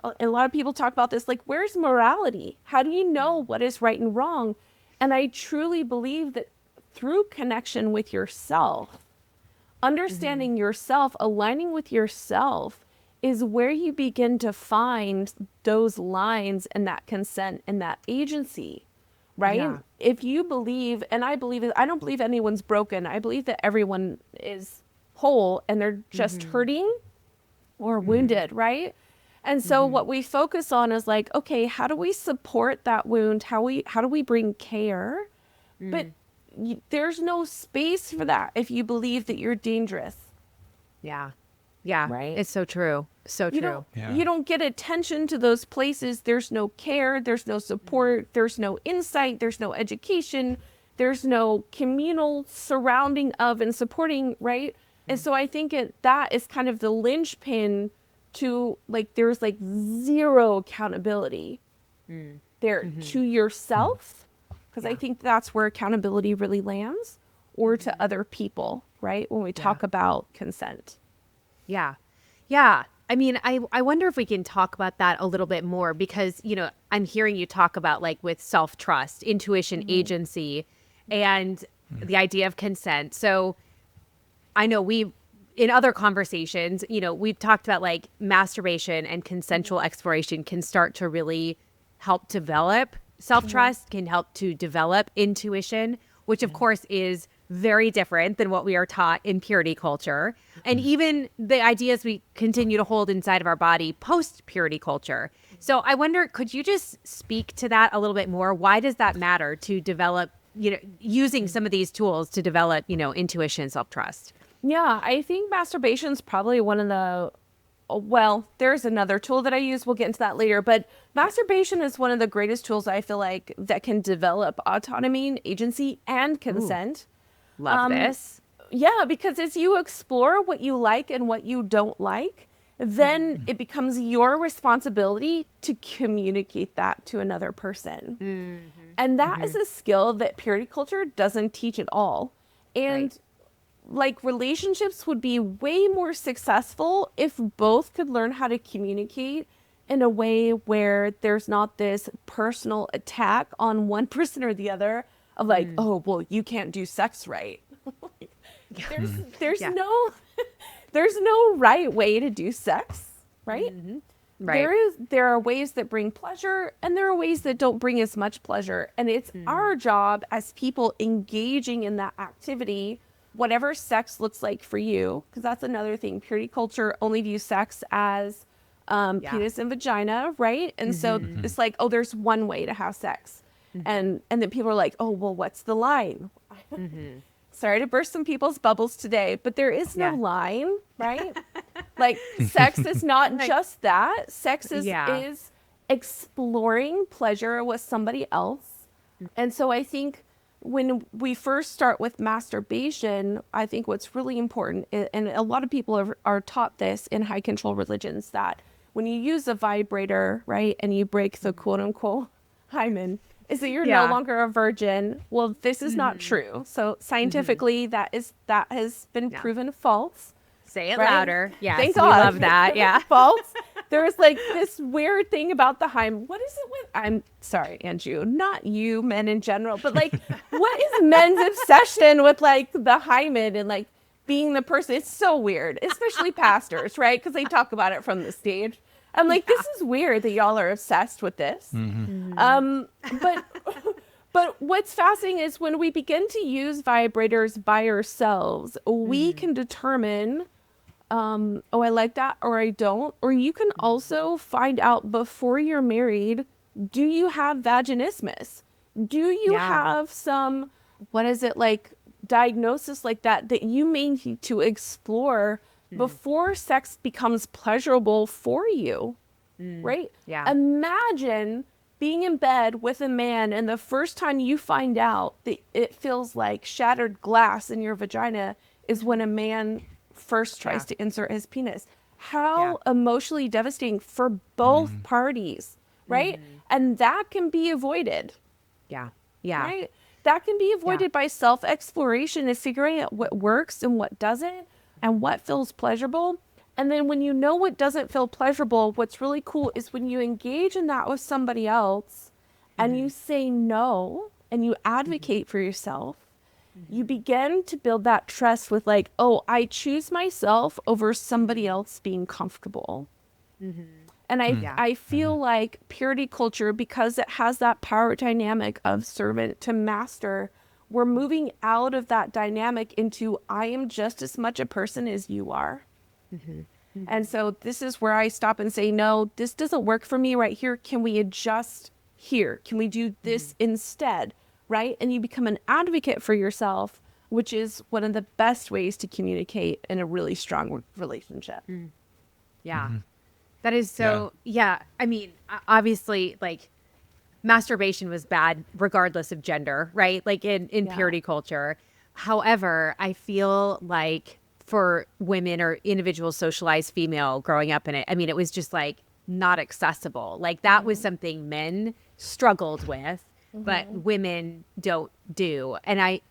a lot of people talk about this, like, where's morality? How do you know what is right and wrong? And I truly believe that through connection with yourself, understanding yourself, aligning with yourself is where you begin to find those lines and that consent and that agency, right? Yeah. If you believe, and I believe it, I don't believe anyone's broken. I believe that everyone is whole and they're just hurting or wounded, right? And so what we focus on is like, okay, how do we support that wound? How do we bring care? But there's no space for that if you believe that you're dangerous. Yeah. Yeah. Right. It's so true. So true. You don't get attention to those places. There's no care. There's no support. There's no insight. There's no education. There's no communal surrounding of and supporting, right? And so I think that is kind of the linchpin to like, there's like zero accountability there to yourself. Because I think that's where accountability really lands, or to other people, right? When we talk about consent. Yeah. Yeah. I mean, I wonder if we can talk about that a little bit more because, you know, I'm hearing you talk about like with self-trust, intuition, agency, and the idea of consent. So I know in other conversations, you know, we've talked about like masturbation and consensual exploration can start to really help develop self-trust, can help to develop intuition, which of course is very different than what we are taught in purity culture. And even the ideas we continue to hold inside of our body post purity culture. So I wonder, could you just speak to that a little bit more? Why does that matter to develop, you know, using some of these tools to develop, you know, intuition, self-trust? Yeah, I think masturbation is probably one of the, well, there's another tool that I use. We'll get into that later. But masturbation is one of the greatest tools I feel like that can develop autonomy and agency and consent. Love this. Yeah, because as you explore what you like and what you don't like, then it becomes your responsibility to communicate that to another person. And that is a skill that purity culture doesn't teach at all. And like relationships would be way more successful if both could learn how to communicate in a way where there's not this personal attack on one person or the other of like, oh, well, you can't do sex right. There's no right way to do sex, right? Right. there are ways that bring pleasure and there are ways that don't bring as much pleasure. And it's our job as people engaging in that activity, whatever sex looks like for you, because that's another thing. Purity culture only views sex as penis and vagina, right? And so it's like, oh, there's one way to have sex. And then people are like, oh, well, what's the line? Sorry to burst some people's bubbles today, but there is no line, right? Like, sex is not just that. Sex is exploring pleasure with somebody else. And so I think when we first start with masturbation, I think what's really important, and a lot of people are taught this in high control religions, that when you use a vibrator, right, and you break the quote unquote hymen, is that you're no longer a virgin. Well, this is not true. So scientifically, that has been proven false. Say it right? louder. Yes, Thank we God. love that. Yeah. False. There's like this weird thing about the hymen. What is it with? I'm sorry, Andrew, not you, men in general, but like, what is men's obsession with like the hymen and like being the person? It's so weird, especially pastors, right? Because they talk about it from the stage. I'm like, this is weird that y'all are obsessed with this. But what's fascinating is when we begin to use vibrators by ourselves, we can determine, oh, I like that, or I don't. Or you can also find out before you're married, do you have vaginismus? Do you have some, what is it, like diagnosis like that you may need to explore before sex becomes pleasurable for you, right? Yeah. Imagine being in bed with a man and the first time you find out that it feels like shattered glass in your vagina is when a man first tries to insert his penis. How emotionally devastating for both parties, right? And that can be avoided. Yeah. Yeah. Right? That can be avoided by self-exploration and figuring out what works and what doesn't and what feels pleasurable. And then when you know what doesn't feel pleasurable, what's really cool is when you engage in that with somebody else and you say no and you advocate for yourself, you begin to build that trust with like, oh, I choose myself over somebody else being comfortable. And I feel like purity culture, because it has that power dynamic of servant to master, we're moving out of that dynamic into I am just as much a person as you are. And so this is where I stop and say, no, this doesn't work for me right here. Can we adjust here? Can we do this instead? Right? And you become an advocate for yourself, which is one of the best ways to communicate in a really strong relationship. Yeah. That is so, I mean, obviously, like, masturbation was bad regardless of gender, right? Like in purity culture. However, I feel like for women or individual socialized female growing up in it, I mean, it was just like not accessible. Like that was something men struggled with, but women don't do. And I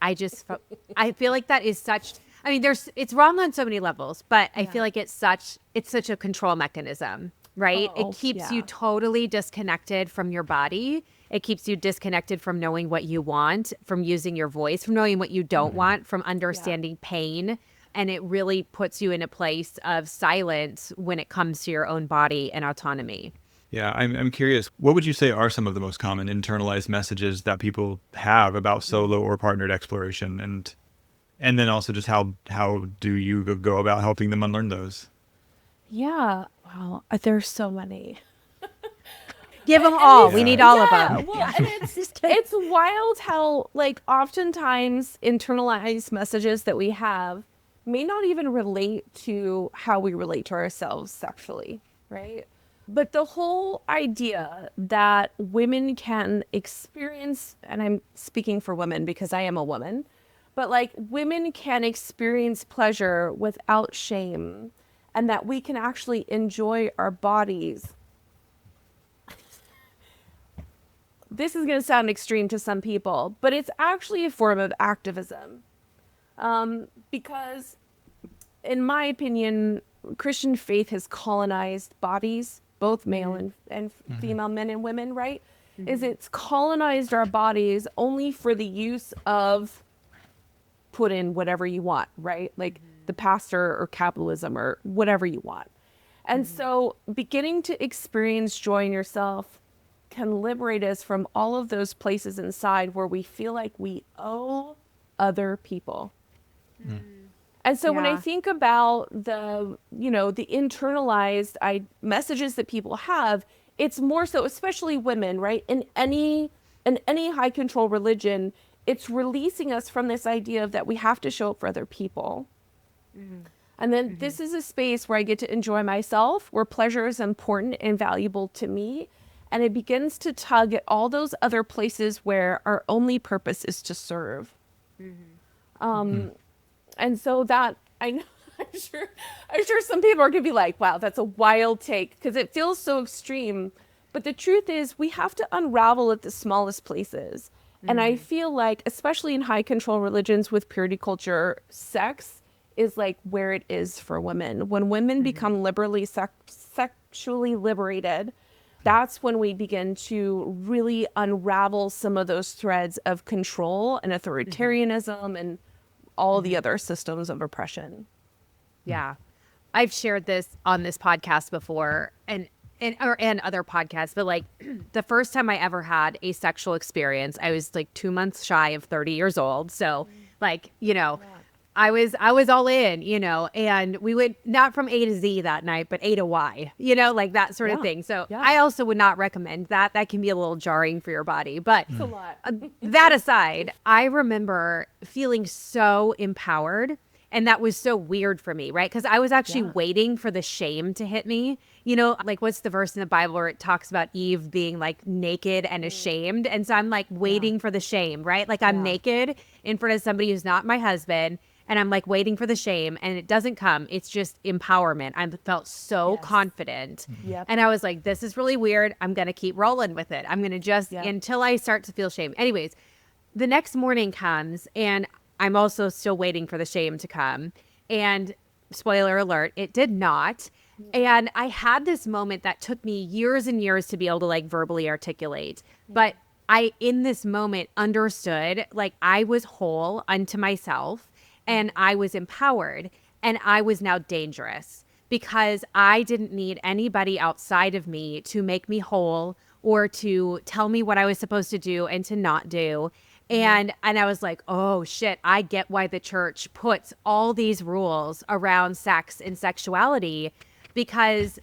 feel like that is such, I mean, it's wrong on so many levels, but I feel like it's such a control mechanism, right? It keeps you totally disconnected from your body. It keeps you disconnected from knowing what you want, from using your voice, from knowing what you don't want, from understanding pain. And it really puts you in a place of silence when it comes to your own body and autonomy. Yeah, I'm curious, what would you say are some of the most common internalized messages that people have about solo or partnered exploration? And then also just how do you go about helping them unlearn those? Yeah. Wow. There's so many. Give them all. We need all of them. Well, and it's wild how, like, oftentimes internalized messages that we have may not even relate to how we relate to ourselves sexually, right? But the whole idea that women can experience, and I'm speaking for women because I am a woman, but like women can experience pleasure without shame and that we can actually enjoy our bodies. This is going to sound extreme to some people, but it's actually a form of activism. Because in my opinion, Christian faith has colonized bodies, both male and female, men and women, right? Is it's colonized our bodies only for the use of put in whatever you want, right? Like the pastor or capitalism or whatever you want. And so beginning to experience joy in yourself can liberate us from all of those places inside where we feel like we owe other people. And so when I Yeah. think about the, the internalized messages that people have, it's more so, especially women, right? In any high control religion, it's releasing us from this idea of that we have to show up for other people. And then this is a space where I get to enjoy myself, where pleasure is important and valuable to me. And it begins to tug at all those other places where our only purpose is to serve. And so that I know, I'm sure some people are gonna be like, wow, that's a wild take, because it feels so extreme. But the truth is we have to unravel at the smallest places. And I feel like, especially in high control religions with purity culture, sex is like where it is for women. When women become liberally sexually liberated, that's when we begin to really unravel some of those threads of control and authoritarianism and all the other systems of oppression. Yeah. I've shared this on this podcast before and other podcasts, but like the first time I ever had a sexual experience, I was like 2 months shy of 30 years old. So like, I was all in, and we went not from A to Z that night, but A to Y, like that sort of thing. So I also would not recommend that. That can be a little jarring for your body. But It's a lot. that aside, I remember feeling so empowered. And that was so weird for me, right? Because I was actually waiting for the shame to hit me. Like what's the verse in the Bible where it talks about Eve being like naked and ashamed? And so I'm like waiting for the shame, right? Like I'm naked in front of somebody who's not my husband. And I'm like waiting for the shame and it doesn't come. It's just empowerment. I felt so confident. And I was like, this is really weird. I'm going to keep rolling with it. I'm going to just until I start to feel shame. Anyways, the next morning comes and I'm also still waiting for the shame to come. And spoiler alert, it did not. And I had this moment that took me years and years to be able to like verbally articulate. But I, in this moment, understood like I was whole unto myself and I was empowered and I was now dangerous because I didn't need anybody outside of me to make me whole or to tell me what I was supposed to do and to not do. And I was like, oh shit, I get why the church puts all these rules around sex and sexuality, because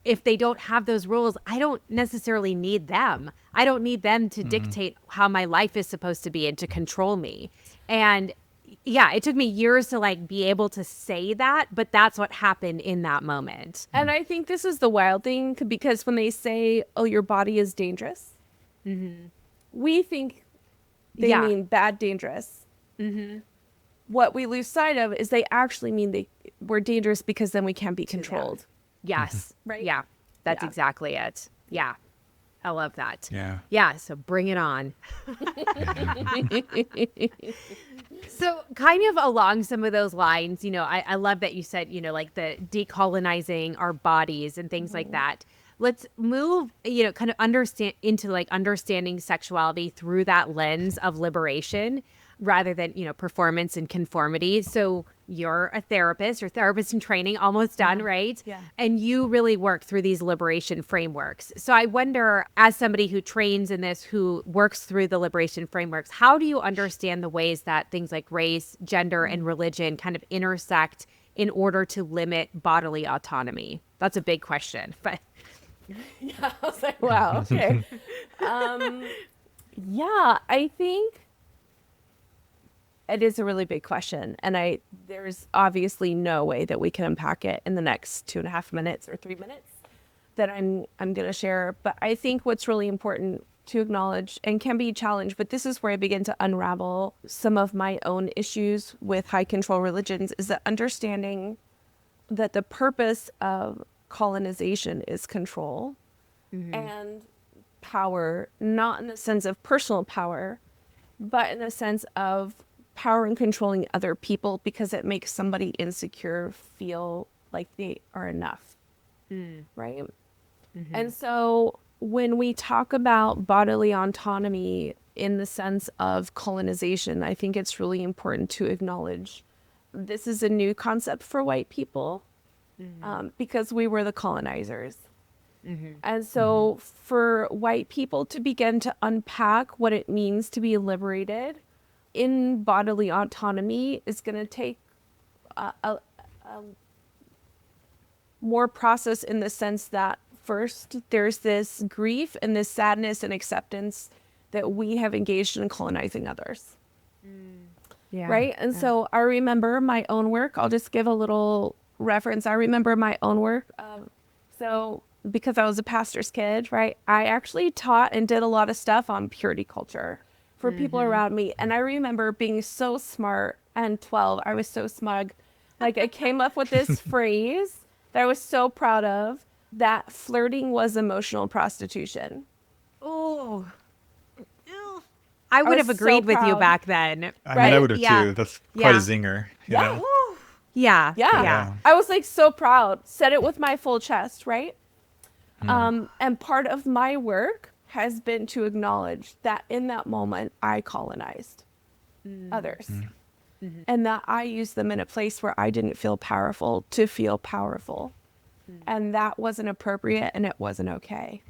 if they don't have those rules, I don't necessarily need them. I don't need them to dictate how my life is supposed to be and to control me. And yeah, it took me years to like be able to say that, but that's what happened in that moment. And I think this is the wild thing, because when they say, oh, your body is dangerous, we think they mean bad, dangerous. What we lose sight of is they actually mean we're dangerous because then we can't be controlled. Yes. Right? Yeah. That's exactly it. Yeah. I love that. Yeah. Yeah. So bring it on. So kind of along some of those lines, I love that you said, like the decolonizing our bodies and things like that. Let's move, kind of understand into like understanding sexuality through that lens of liberation rather than, performance and conformity. So you're a therapist in training, almost done, right? Yeah. And you really work through these liberation frameworks. So I wonder, as somebody who trains in this, who works through the liberation frameworks, how do you understand the ways that things like race, gender, and religion kind of intersect in order to limit bodily autonomy? That's a big question, but I was like, wow, okay. I think it is a really big question. And there's obviously no way that we can unpack it in the next 2.5 minutes or 3 minutes that I'm going to share. But I think what's really important to acknowledge and can be challenged, but this is where I begin to unravel some of my own issues with high control religions, is that understanding that the purpose of colonization is control and power, not in the sense of personal power, but in the sense of power and controlling other people, because it makes somebody insecure feel like they are enough. Right? And so when we talk about bodily autonomy in the sense of colonization, I think it's really important to acknowledge this is a new concept for white people. because we were the colonizers. And so for white people to begin to unpack what it means to be liberated in bodily autonomy is going to take a more process, in the sense that first there's this grief and this sadness and acceptance that we have engaged in colonizing others. Yeah. Right. And so I remember my own work. I'll just give a little reference. I remember my own work. So because I was a pastor's kid, right, I actually taught and did a lot of stuff on purity culture for people around me. And I remember being so smart, and 12, I was so smug. Like, I came up with this phrase that I was so proud of, that flirting was emotional prostitution. Oh, I would was have so agreed with you proud. back then. I mean, I Right? would have Yeah. too. That's Yeah. quite a zinger. You Yeah. know? Yeah. Yeah. Yeah. I was like so proud. Said it with my full chest, right? And part of my work has been to acknowledge that in that moment I colonized others. And that I used them in a place where I didn't feel powerful to feel powerful. And that wasn't appropriate, and it wasn't okay.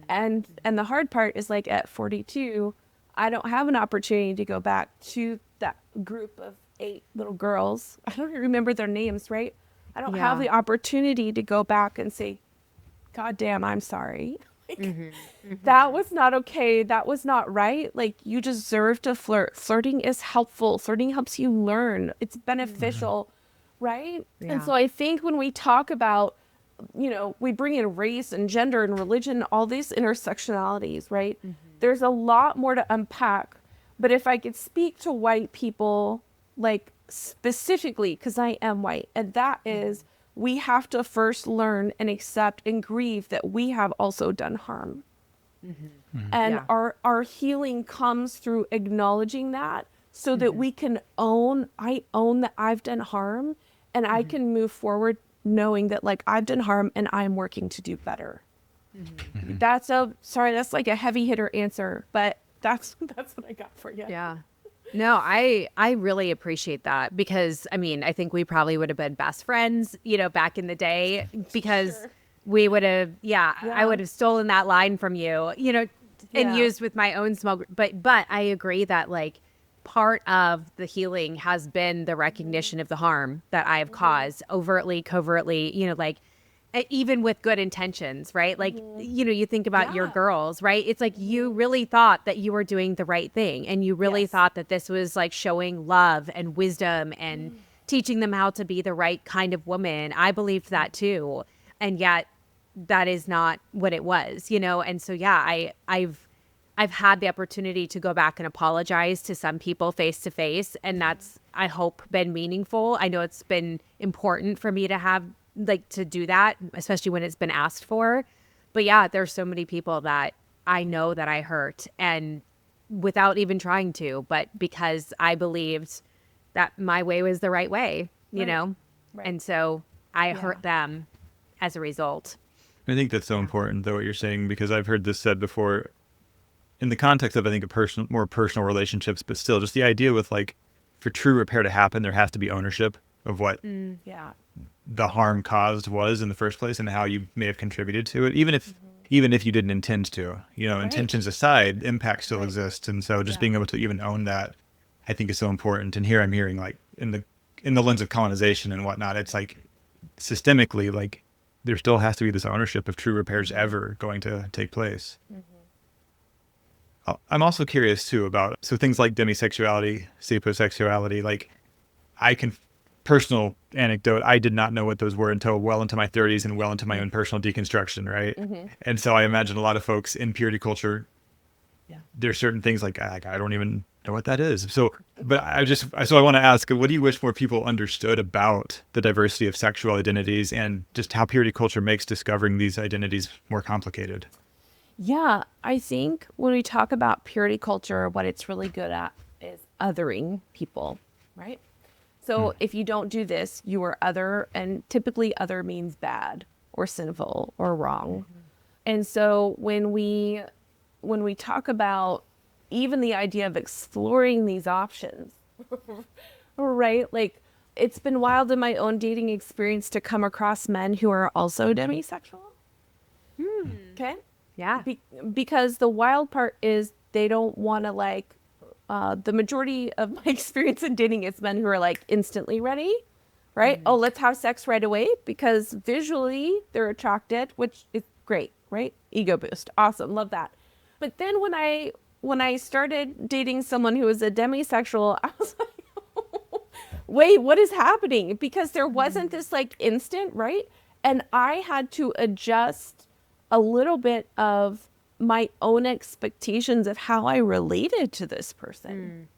And the hard part is, like, at 42, I don't have an opportunity to go back to that group of 8 little girls. I don't even remember their names, right? I don't have Yeah. the opportunity to go back and say, God damn, I'm sorry. Like, that was not okay. That was not right. Like, you deserve to flirt. Flirting is helpful. Flirting helps you learn. It's beneficial, right? Yeah. And so I think when we talk about, you know, we bring in race and gender and religion, all these intersectionalities, right? There's a lot more to unpack. But if I could speak to white people, like, specifically, because I am white, and that is, we have to first learn and accept and grieve that we have also done harm. And Yeah. our healing comes through acknowledging that, so that we can I own that I've done harm, and I can move forward knowing that, like, I've done harm and I'm working to do better. That's like a heavy hitter answer, but that's what I got for you. Yeah. No, I really appreciate that, because I mean, I think we probably would have been best friends, you know, back in the day, because Sure. we would have, I Yeah. would have stolen that line from you, you know, and Yeah. used with my own small but I agree that, like, part of the healing has been the recognition of the harm that I have caused, overtly, covertly, you know, like, even with good intentions, right? Like, you know, you think about your Yeah. girls, right? It's like you really thought that you were doing the right thing, and you really Yes. thought that this was, like, showing love and wisdom and teaching them how to be the right kind of woman. I believed that too. And yet that is not what it was, you know? And so, yeah, I've had the opportunity to go back and apologize to some people face to face, and that's, I hope, been meaningful. I know it's been important for me to have, like, to do that, especially when it's been asked for. But yeah, there's so many people that I know that I hurt, and without even trying to, but because I believed that my way was the right way, you Right. know? Right. And so I Yeah. hurt them as a result. I think that's so important, though, what you're saying, because I've heard this said before in the context of, I think, more personal relationships, but still, just the idea with, like, for true repair to happen, there has to be ownership of what Yeah. the harm caused was in the first place and how you may have contributed to it, even if you didn't intend to. You know, Right. intentions aside, impact still Right. exists, and so just Yeah. being able to even own that, I think, is so important. And here I'm hearing, like, in the lens of colonization and whatnot, it's like systemically, like, there still has to be this ownership if true repair is ever going to take place. I'm also curious too about, so things like demisexuality, sapiosexuality, like, I can, personal anecdote, I did not know what those were until well into my 30s and well into my own personal deconstruction, right? And so I imagine a lot of folks in purity culture, there's certain things like I don't even know what that is. So, but so I want to ask, what do you wish more people understood about the diversity of sexual identities and just how purity culture makes discovering these identities more complicated? Yeah, I think when we talk about purity culture, what it's really good at is othering people, right? So if you don't do this, you are other, and typically other means bad or sinful or wrong. And so when we talk about even the idea of exploring these options, right? Like, it's been wild in my own dating experience to come across men who are also demisexual. Okay. Yeah. Because the wild part is they don't want to like, the majority of my experience in dating is men who are like instantly ready, right? Oh, let's have sex right away because visually they're attracted, which is great, right? Ego boost. Awesome. Love that. But then when I started dating someone who was a demisexual, I was like, wait, what is happening? Because there wasn't this like instant, right? And I had to adjust a little bit of my own expectations of how I related to this person.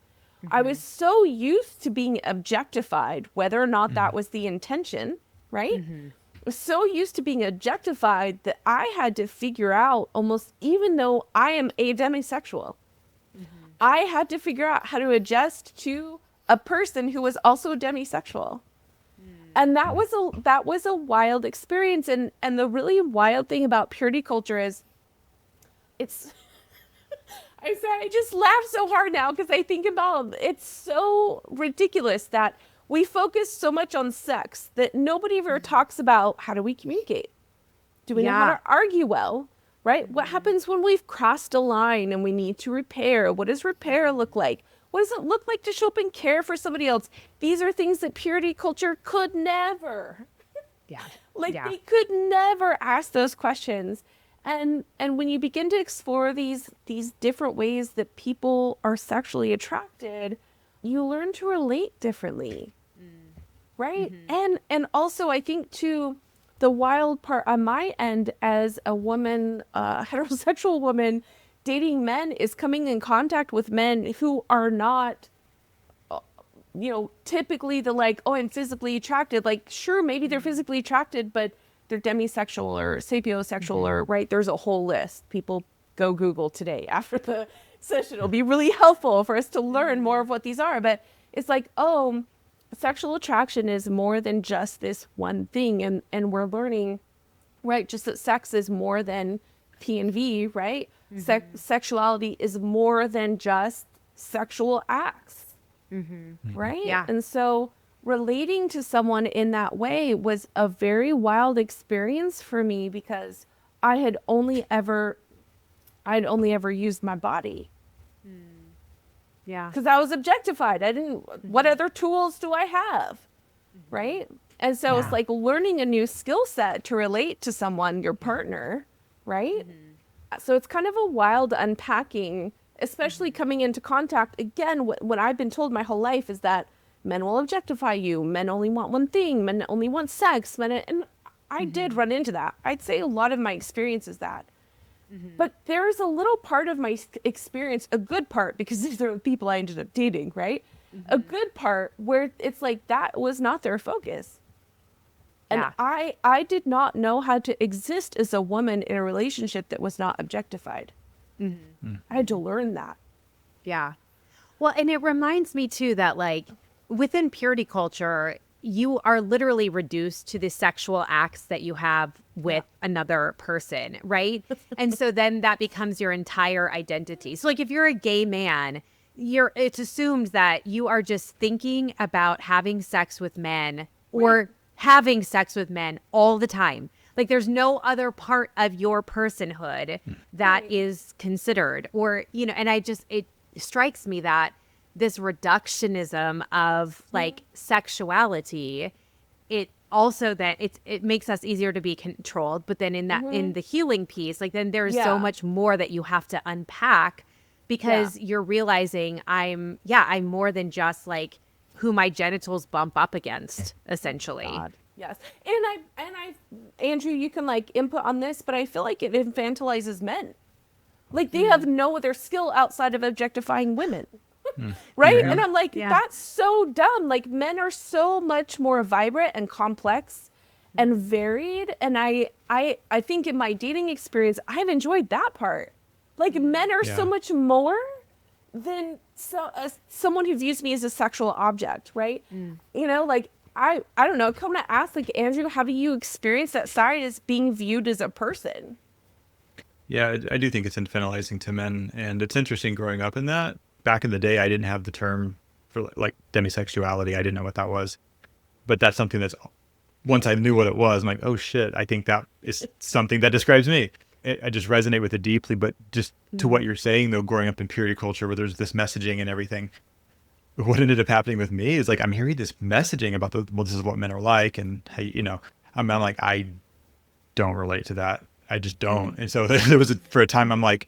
I was so used to being objectified, whether or not that was the intention, right? I was so used to being objectified that I had to figure out, almost even though I am a demisexual, I had to figure out how to adjust to a person who was also demisexual. And that was a wild experience. And the really wild thing about purity culture is it's I just laugh so hard now because I think about it's so ridiculous that we focus so much on sex that nobody ever talks about how do we communicate? Do we know how to argue well? Right? What happens when we've crossed a line and we need to repair? What does repair look like? What does it look like to show up and care for somebody else? These are things that purity culture could never. They could never ask those questions. And when you begin to explore these different ways that people are sexually attracted, you learn to relate differently. Right? And also I think too, the wild part on my end as a woman, heterosexual woman, dating men is coming in contact with men who are not, typically the like, oh, I'm physically attracted. Like, sure, maybe they're physically attracted, but they're demisexual or sapiosexual or, right? There's a whole list. People go Google today after the session. It'll be really helpful for us to learn more of what these are. But it's like, oh, sexual attraction is more than just this one thing. And we're learning, right, just that sex is more than P and V, right? Sexuality is more than just sexual acts, right? Yeah. And so relating to someone in that way was a very wild experience for me because I had only ever used my body. Yeah. Because I was objectified. I didn't, what other tools do I have? Right? And so it's like learning a new skill set to relate to someone, your partner, right? So it's kind of a wild unpacking, especially coming into contact. Again, what I've been told my whole life is that men will objectify you. Men only want one thing. Men only want sex. And I did run into that. I'd say a lot of my experience is that. But there's a little part of my experience, a good part, because these are the people I ended up dating, right? A good part where it's like that was not their focus. And I did not know how to exist as a woman in a relationship that was not objectified. I had to learn that. Yeah. Well, and it reminds me too that like within purity culture, you are literally reduced to the sexual acts that you have with another person, right? And so then that becomes your entire identity. So like if you're a gay man, it's assumed that you are just thinking about having sex with men or having sex with men all the time. Like there's no other part of your personhood that is considered or, and it strikes me that this reductionism of like sexuality, it also that it makes us easier to be controlled. But then in that, in the healing piece, like then there's so much more that you have to unpack because you're realizing I'm more than just like who my genitals bump up against, essentially. God. Yes. And I, Andrew, you can like input on this, but I feel like it infantilizes men. Like they have no other skill outside of objectifying women. Right? Yeah. And I'm like, that's so dumb. Like men are so much more vibrant and complex and varied. And I think in my dating experience, I've enjoyed that part. Like men are so much more than someone who views me as a sexual object, right? Like I don't know, come to ask like, Andrew, how do you experience that side as being viewed as a person? Yeah, I do think it's infantilizing to men. And it's interesting growing up in that. Back in the day, I didn't have the term for like demisexuality. I didn't know what that was. but that's something that's, once I knew what it was, I'm like, oh shit, I think that is something that describes me. I just resonate with it deeply. But just to what you're saying though, growing up in purity culture where there's this messaging and everything, what ended up happening with me is like, I'm hearing this messaging about well, this is what men are like. And hey, I'm like, I don't relate to that. I just don't. And so there was for a time, I'm like,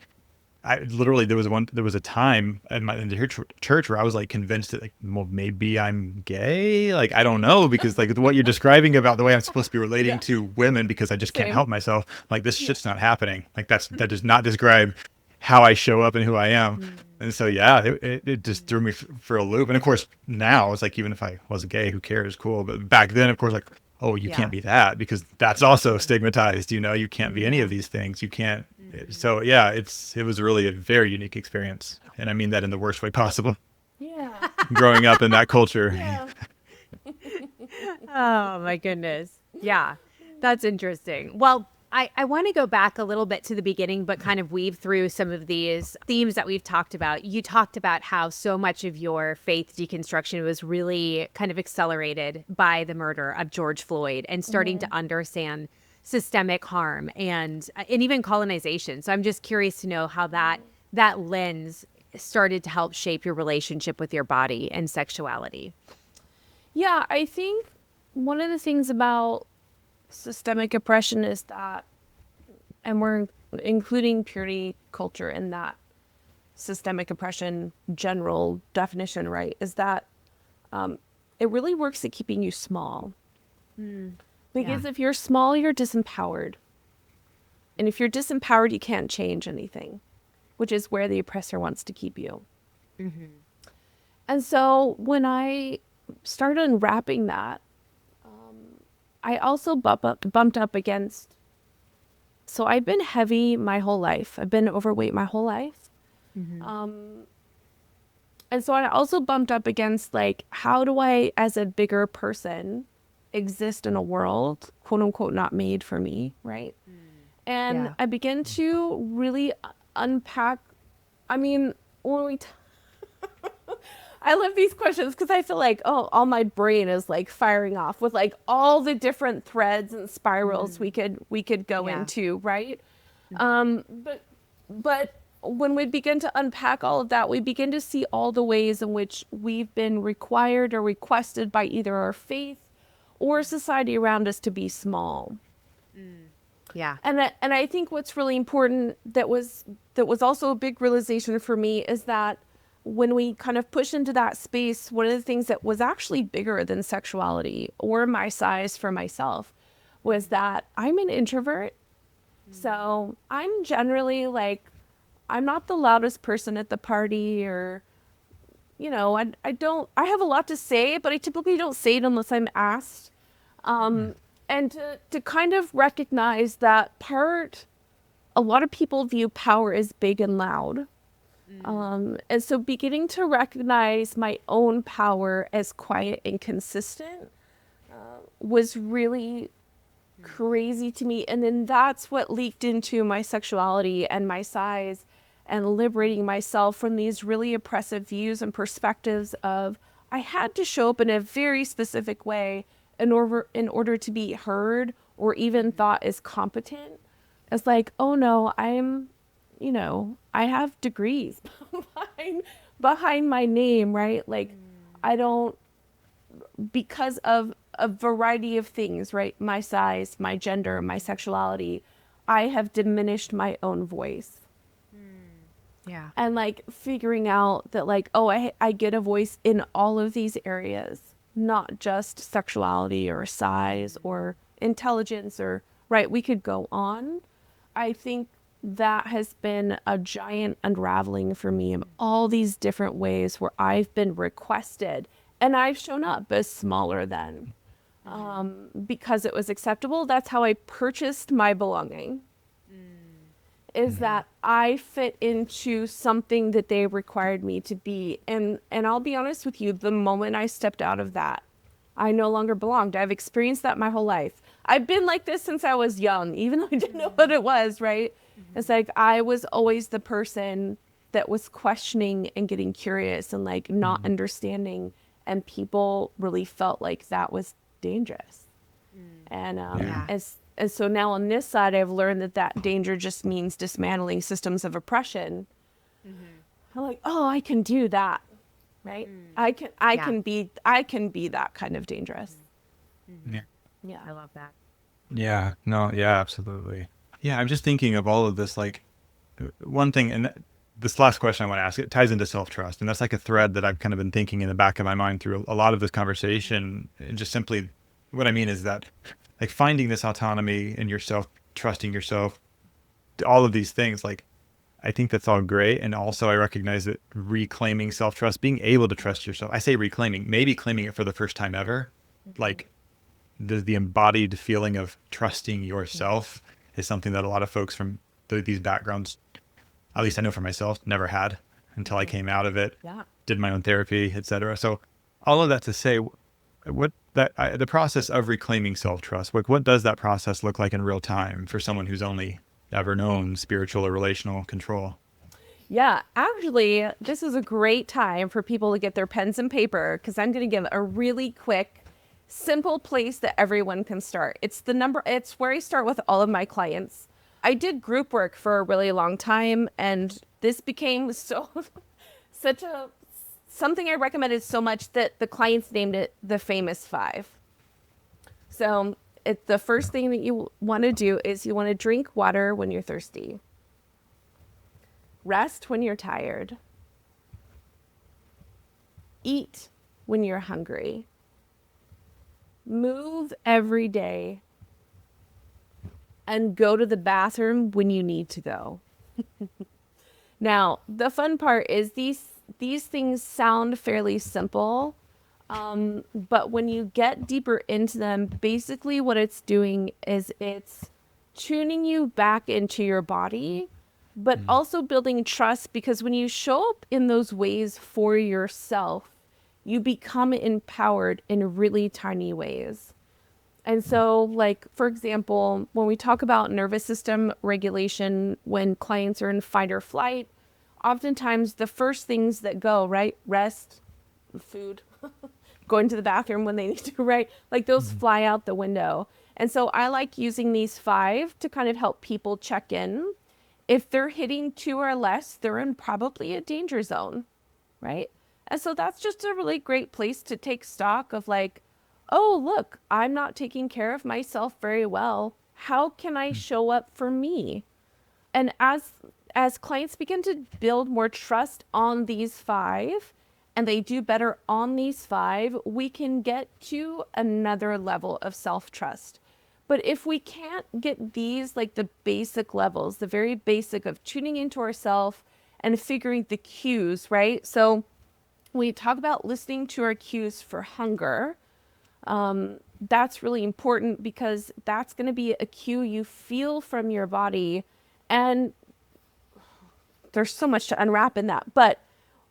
there was a time in the church where I was like convinced that like, well, maybe I'm gay. Like, I don't know, because like what you're describing about the way I'm supposed to be relating to women, because I just can't help myself. Like, this shit's not happening. Like, that does not describe how I show up and who I am. And so, yeah, it just threw me for a loop. And of course now it's like, even if I was gay, who cares? Cool. But back then, of course, like, oh, you can't be that, because that's also stigmatized. You can't be any of these things. You can't. So yeah, it was really a very unique experience. And I mean that in the worst way possible. Yeah. Growing up in that culture. Yeah. Oh my goodness. Yeah, that's interesting. Well, I want to go back a little bit to the beginning, but kind of weave through some of these themes that we've talked about. You talked about how so much of your faith deconstruction was really kind of accelerated by the murder of George Floyd and starting to understand systemic harm and even colonization. So I'm just curious to know how that lens started to help shape your relationship with your body and sexuality. Yeah, I think one of the things about systemic oppression is that, and we're including purity culture in that systemic oppression general definition, right, is that it really works at keeping you small. Because if you're small, you're disempowered. And if you're disempowered, you can't change anything, which is where the oppressor wants to keep you. And so when I started unwrapping that, I also bumped up against, so I've been heavy my whole life. I've been overweight my whole life. And so I also bumped up against, like, how do I, as a bigger person, exist in a world, quote unquote, not made for me, right? And I began to really unpack. I mean, when we I love these questions because I feel like, all my brain is like firing off with like all the different threads and spirals we could go into, right? But when we begin to unpack all of that, we begin to see all the ways in which we've been required or requested by either our faith or society around us to be small. Yeah. And I think what's really important that was also a big realization for me is that when we kind of push into that space, one of the things that was actually bigger than sexuality or my size for myself was that I'm an introvert. So I'm generally like, I'm not the loudest person at the party, or, I have a lot to say, but I typically don't say it unless I'm asked. And to kind of recognize that a lot of people view power as big and loud. And so beginning to recognize my own power as quiet and consistent was really crazy to me. And then that's what leaked into my sexuality and my size and liberating myself from these really oppressive views and perspectives of I had to show up in a very specific way in order to be heard or even thought as competent. It's like, oh no, I have degrees behind my name, right? Like, I don't, because of a variety of things, right? My size, my gender, my sexuality, I have diminished my own voice. Yeah. And like figuring out that like, I get a voice in all of these areas, not just sexuality or size or intelligence or, right? We could go on. I think that has been a giant unraveling for me in all these different ways where I've been requested and I've shown up as smaller than because it was acceptable. That's how I purchased my belonging, is that I fit into something that they required me to be. And I'll be honest with you, the moment I stepped out of that, I no longer belonged. I've experienced that my whole life. I've been like this since I was young, even though I didn't know what it was, right? It's like I was always the person that was questioning and getting curious and like not understanding. And people really felt like that was dangerous. And and so now on this side, I've learned that danger just means dismantling systems of oppression. I'm like, oh, I can do that, right? I can be that kind of dangerous. Yeah. I love that. Yeah. No. Yeah. Absolutely. Yeah. I'm just thinking of all of this. Like, one thing, and this last question I want to ask, it ties into self-trust, and that's like a thread that I've kind of been thinking in the back of my mind through a lot of this conversation. And just simply, what I mean is that, like, finding this autonomy in yourself, trusting yourself, all of these things, like, I think that's all great. And also I recognize that reclaiming self-trust, being able to trust yourself, I say reclaiming, maybe claiming it for the first time ever, like the embodied feeling of trusting yourself is something that a lot of folks from these backgrounds, at least I know for myself, never had until I came out of it, did my own therapy, etc. So all of that to say, the process of reclaiming self-trust, what does that process look like in real time for someone who's only ever known spiritual or relational control? Yeah, actually, this is a great time for people to get their pens and paper, because I'm going to give a really quick, simple place that everyone can start. It's where I start with all of my clients. I did group work for a really long time, and this became something I recommended so much that the clients named it the famous 5. So the first thing that you want to do is you want to drink water when you're thirsty. Rest when you're tired. Eat when you're hungry. Move every day. And go to the bathroom when you need to go. Now, the fun part is these things sound fairly simple. But when you get deeper into them, basically what it's doing is it's tuning you back into your body, but also building trust, because when you show up in those ways for yourself, you become empowered in really tiny ways. And so, like, for example, when we talk about nervous system regulation, when clients are in fight or flight, oftentimes the first things that go, right? Rest, food, going to the bathroom when they need to, right? Like those fly out the window. And so I like using these 5 to kind of help people check in. If they're hitting 2 or less, they're in probably a danger zone, right? And so that's just a really great place to take stock of, like, oh, look, I'm not taking care of myself very well. How can I show up for me? And as clients begin to build more trust on these 5, and they do better on these 5, we can get to another level of self-trust. But if we can't get these, like the basic levels, the very basic of tuning into ourselves and figuring the cues, right? So we talk about listening to our cues for hunger. That's really important, because that's going to be a cue you feel from your body. And there's so much to unwrap in that, but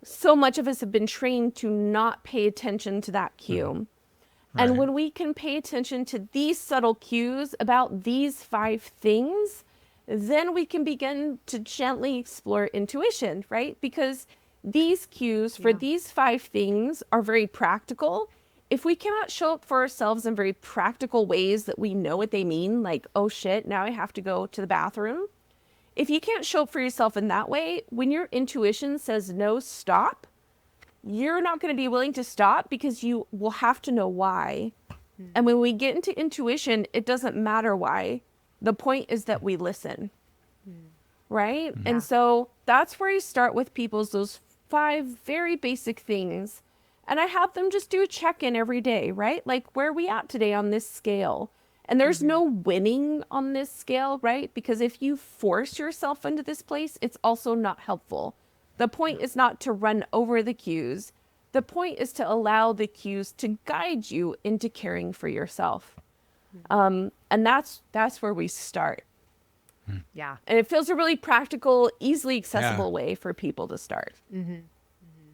so much of us have been trained to not pay attention to that cue. Right. And when we can pay attention to these subtle cues about these 5 things, then we can begin to gently explore intuition, right? Because these cues for these 5 things are very practical. If we cannot show up for ourselves in very practical ways that we know what they mean, like, oh shit, now I have to go to the bathroom. If you can't show up for yourself in that way, when your intuition says no, stop, you're not going to be willing to stop, because you will have to know why. And when we get into intuition, it doesn't matter why. The point is that we listen, right? Yeah. And so that's where I start with people's those 5 very basic things. And I have them just do a check-in every day, right? Like, where are we at today on this scale? And there's no winning on this scale, right? Because if you force yourself into this place, it's also not helpful. The point is not to run over the cues. The point is to allow the cues to guide you into caring for yourself. And that's where we start. Yeah. And it feels a really practical, easily accessible way for people to start.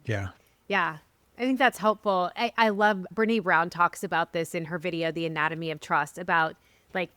Yeah. Yeah. I think that's helpful. I love Brene Brown talks about this in her video, The Anatomy of Trust, about like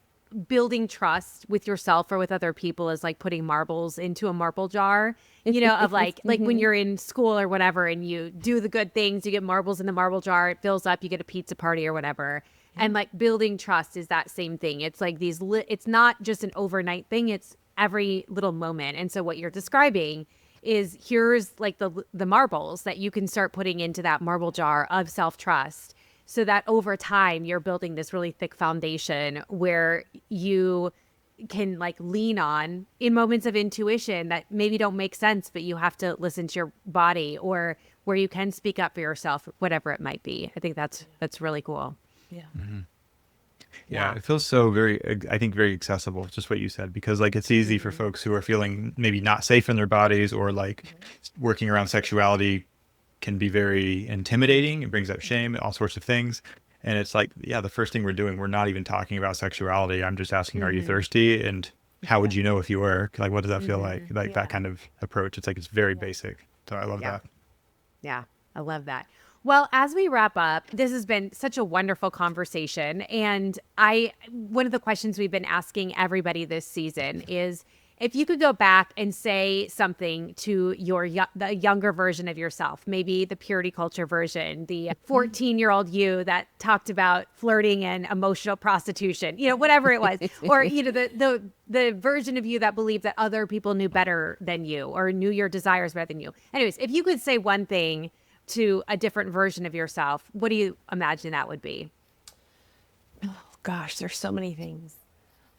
building trust with yourself or with other people is like putting marbles into a marble jar, you know, of like when you're in school or whatever and you do the good things, you get marbles in the marble jar, it fills up, you get a pizza party or whatever. And like building trust is that same thing. It's like it's not just an overnight thing. It's every little moment. And so what you're describing is here's like the marbles that you can start putting into that marble jar of self-trust, so that over time you're building this really thick foundation where you can like lean on in moments of intuition that maybe don't make sense, but you have to listen to your body, or where you can speak up for yourself, whatever it might be. I think that's really cool. Yeah. Yeah, it feels so very, I think, very accessible, just what you said, because like it's easy for folks who are feeling maybe not safe in their bodies, or like working around sexuality can be very intimidating. It brings up shame, all sorts of things. And it's like, yeah, the first thing we're doing, we're not even talking about sexuality. I'm just asking, are you thirsty? And how would you know if you were? Like, what does that feel like? Like that kind of approach. It's like, it's very basic. So I love that. Yeah, I love that. Well, as we wrap up, this has been such a wonderful conversation. And one of the questions we've been asking everybody this season is, if you could go back and say something to the younger version of yourself, maybe the purity culture version, the 14-year-old you that talked about flirting and emotional prostitution, whatever it was, or, the version of you that believed that other people knew better than you or knew your desires better than you. Anyways, if you could say one thing to a different version of yourself, what do you imagine that would be? Oh, gosh, there's so many things.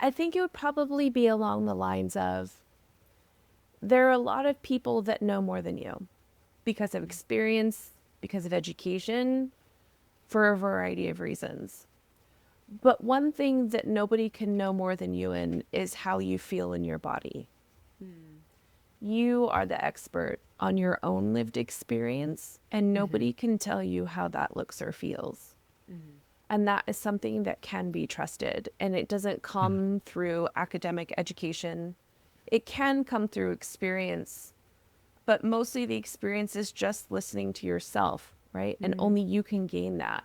I think it would probably be along the lines of, there are a lot of people that know more than you because of experience, because of education, for a variety of reasons. But one thing that nobody can know more than you in is how you feel in your body. You are the expert on your own lived experience, and nobody can tell you how that looks or feels. And that is something that can be trusted. And it doesn't come through academic education. It can come through experience, but mostly the experience is just listening to yourself, right? And only you can gain that.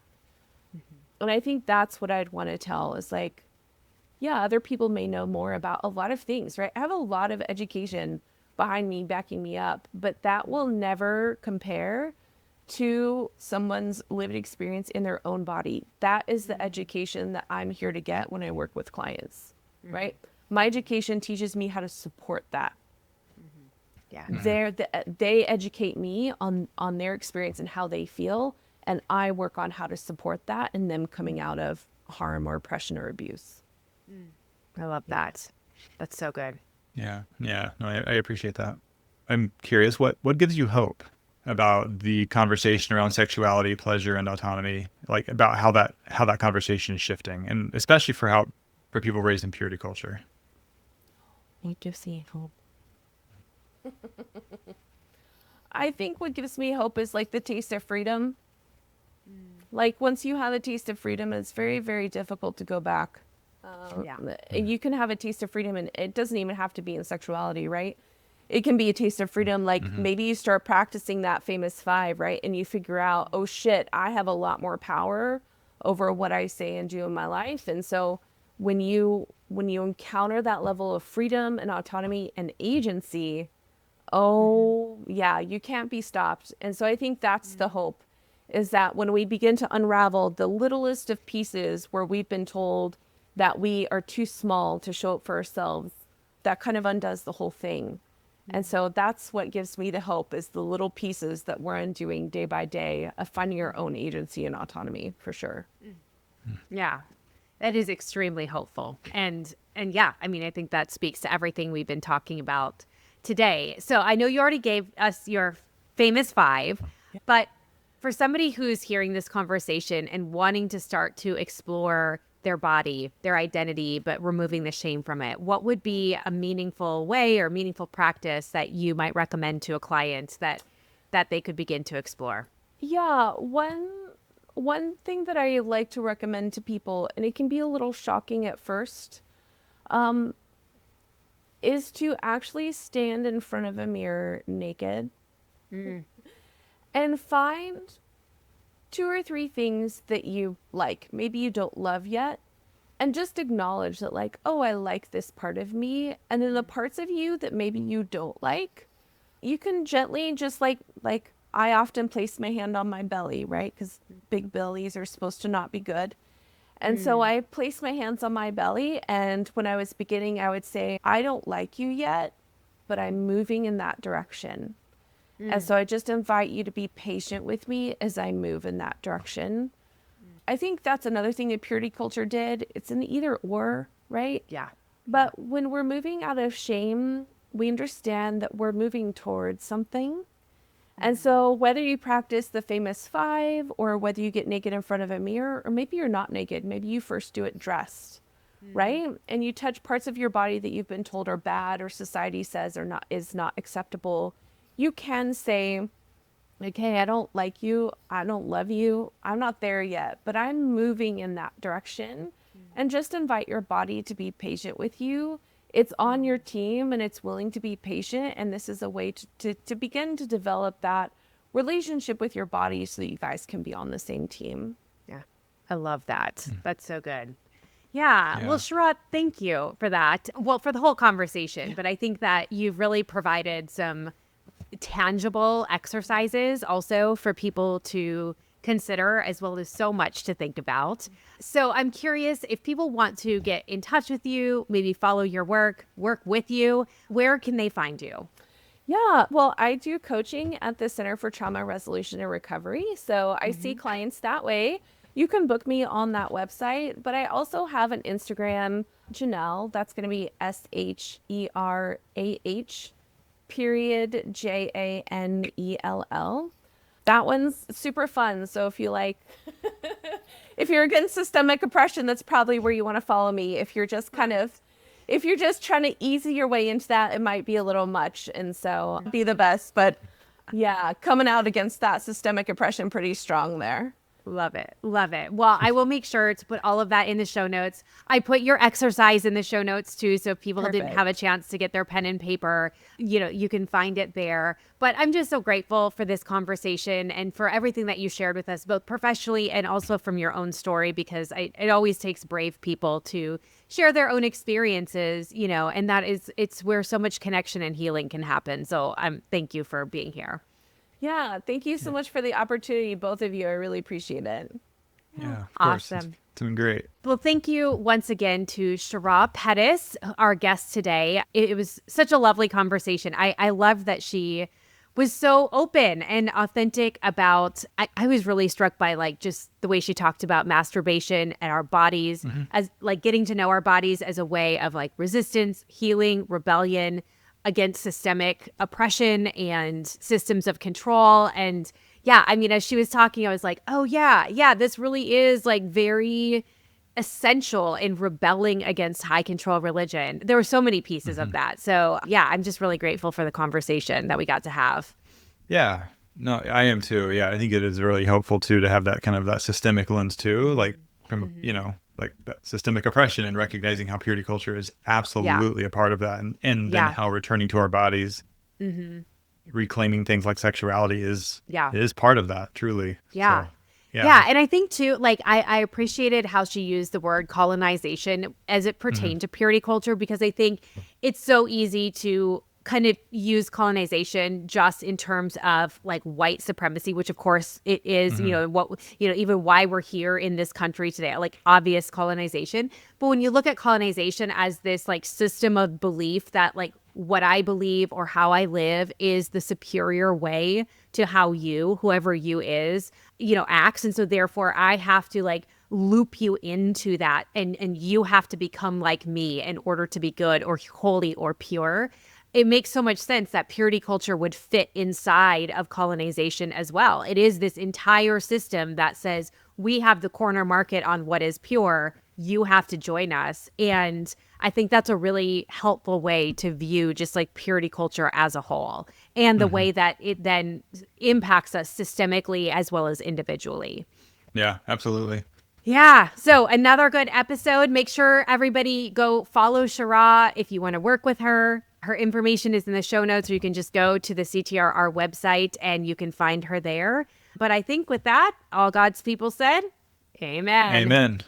And I think that's what I'd want to tell is like, yeah, other people may know more about a lot of things, right? I have a lot of education behind me, backing me up, but that will never compare to someone's lived experience in their own body. That is the education that I'm here to get when I work with clients, right? My education teaches me how to support that. Yeah. They educate me on their experience and how they feel, and I work on how to support that in them coming out of harm or oppression or abuse. I love that. That's so good. Yeah. No, I appreciate that. I'm curious, what gives you hope about the conversation around sexuality, pleasure, and autonomy, like about how that conversation is shifting, and especially for people raised in purity culture? What gives me hope? I think what gives me hope is like the taste of freedom. Like once you have a taste of freedom, it's very, very difficult to go back. You can have a taste of freedom, and it doesn't even have to be in sexuality, right? It can be a taste of freedom. Like maybe you start practicing that famous 5, right? And you figure out, oh shit, I have a lot more power over what I say and do in my life. And so when you encounter that level of freedom and autonomy and agency, yeah, you can't be stopped. And so I think that's the hope, is that when we begin to unravel the littlest of pieces where we've been told that we are too small to show up for ourselves, that kind of undoes the whole thing. And so that's what gives me the hope, is the little pieces that we're undoing day by day of finding our own agency and autonomy, for sure. Yeah, that is extremely hopeful. And yeah, I mean, I think that speaks to everything we've been talking about today. So I know you already gave us your famous 5, but for somebody who's hearing this conversation and wanting to start to explore their body, their identity, but removing the shame from it, what would be a meaningful way or meaningful practice that you might recommend to a client that they could begin to explore? Yeah, one thing that I like to recommend to people, and it can be a little shocking at first, is to actually stand in front of a mirror naked and find 2 or 3 things that you like, maybe you don't love yet, and just acknowledge that, like, oh, I like this part of me. And then the parts of you that maybe you don't like, you can gently just like I often place my hand on my belly, right? Because big bellies are supposed to not be good. And so I placed my hands on my belly. And when I was beginning, I would say, I don't like you yet, but I'm moving in that direction. And so I just invite you to be patient with me as I move in that direction. I think that's another thing that purity culture did. It's an either or, right? Yeah. But when we're moving out of shame, we understand that we're moving towards something. And so whether you practice the famous 5 or whether you get naked in front of a mirror, or maybe you're not naked, maybe you first do it dressed, right? And you touch parts of your body that you've been told are bad or society says is not acceptable. You can say, okay, I don't like you. I don't love you. I'm not there yet, but I'm moving in that direction. And just invite your body to be patient with you. It's on your team and it's willing to be patient. And this is a way to begin to develop that relationship with your body so that you guys can be on the same team. Yeah. I love that. That's so good. Yeah. Well, Sherah, thank you for that. Well, for the whole conversation, but I think that you've really provided some tangible exercises also for people to consider, as well as so much to think about. So I'm curious, if people want to get in touch with you, maybe follow your work with you, where can they find you? Yeah, well, I do coaching at the Center for Trauma Resolution and Recovery. So I see clients that way. You can book me on that website, but I also have an Instagram, Janelle. That's going to be SHERAH period JANELL. That one's super fun. So if you like, if you're against systemic oppression, that's probably where you want to follow me. If you're just trying to ease your way into that, it might be a little much. And so be the best. But yeah, coming out against that systemic oppression pretty strong there. Love it. Love it. Well, I will make sure to put all of that in the show notes. I put your exercise in the show notes too. So if people didn't have a chance to get their pen and paper, you can find it there. But I'm just so grateful for this conversation and for everything that you shared with us, both professionally and also from your own story, because it always takes brave people to share their own experiences, and it's where so much connection and healing can happen. So thank you for being here. Yeah, thank you so much for the opportunity, both of you. I really appreciate it. Yeah, of course. Awesome. It's been great. Well, thank you once again to Sherah Pettus, our guest today. It was such a lovely conversation. I love that she was so open and authentic about, I was really struck by just the way she talked about masturbation and our bodies, as getting to know our bodies as a way of resistance, healing, rebellion against systemic oppression and systems of control. And as she was talking, I was like, oh yeah, this really is very essential in rebelling against high control religion. There were so many pieces of that. So I'm just really grateful for the conversation that we got to have. Yeah, no, I am too. Yeah, I think it is really helpful too to have that kind of that systemic lens too, from, that systemic oppression, and recognizing how purity culture is absolutely a part of that. And then how returning to our bodies, reclaiming things like sexuality is part of that, truly. Yeah. So, yeah. And I think too, I appreciated how she used the word colonization as it pertained to purity culture, because I think it's so easy to kind of use colonization just in terms of white supremacy, which of course it is, even why we're here in this country today, obvious colonization. But when you look at colonization as this system of belief that what I believe or how I live is the superior way to how whoever you is, acts. And so therefore I have to loop you into that, and you have to become like me in order to be good or holy or pure. It makes so much sense that purity culture would fit inside of colonization as well. It is this entire system that says we have the corner market on what is pure. You have to join us. And I think that's a really helpful way to view just purity culture as a whole, and the way that it then impacts us systemically as well as individually. Yeah, absolutely. Yeah. So another good episode. Make sure everybody go follow Sherah if you want to work with her. Her information is in the show notes, or you can just go to the CTRR website and you can find her there. But I think with that, all God's people said, amen. Amen.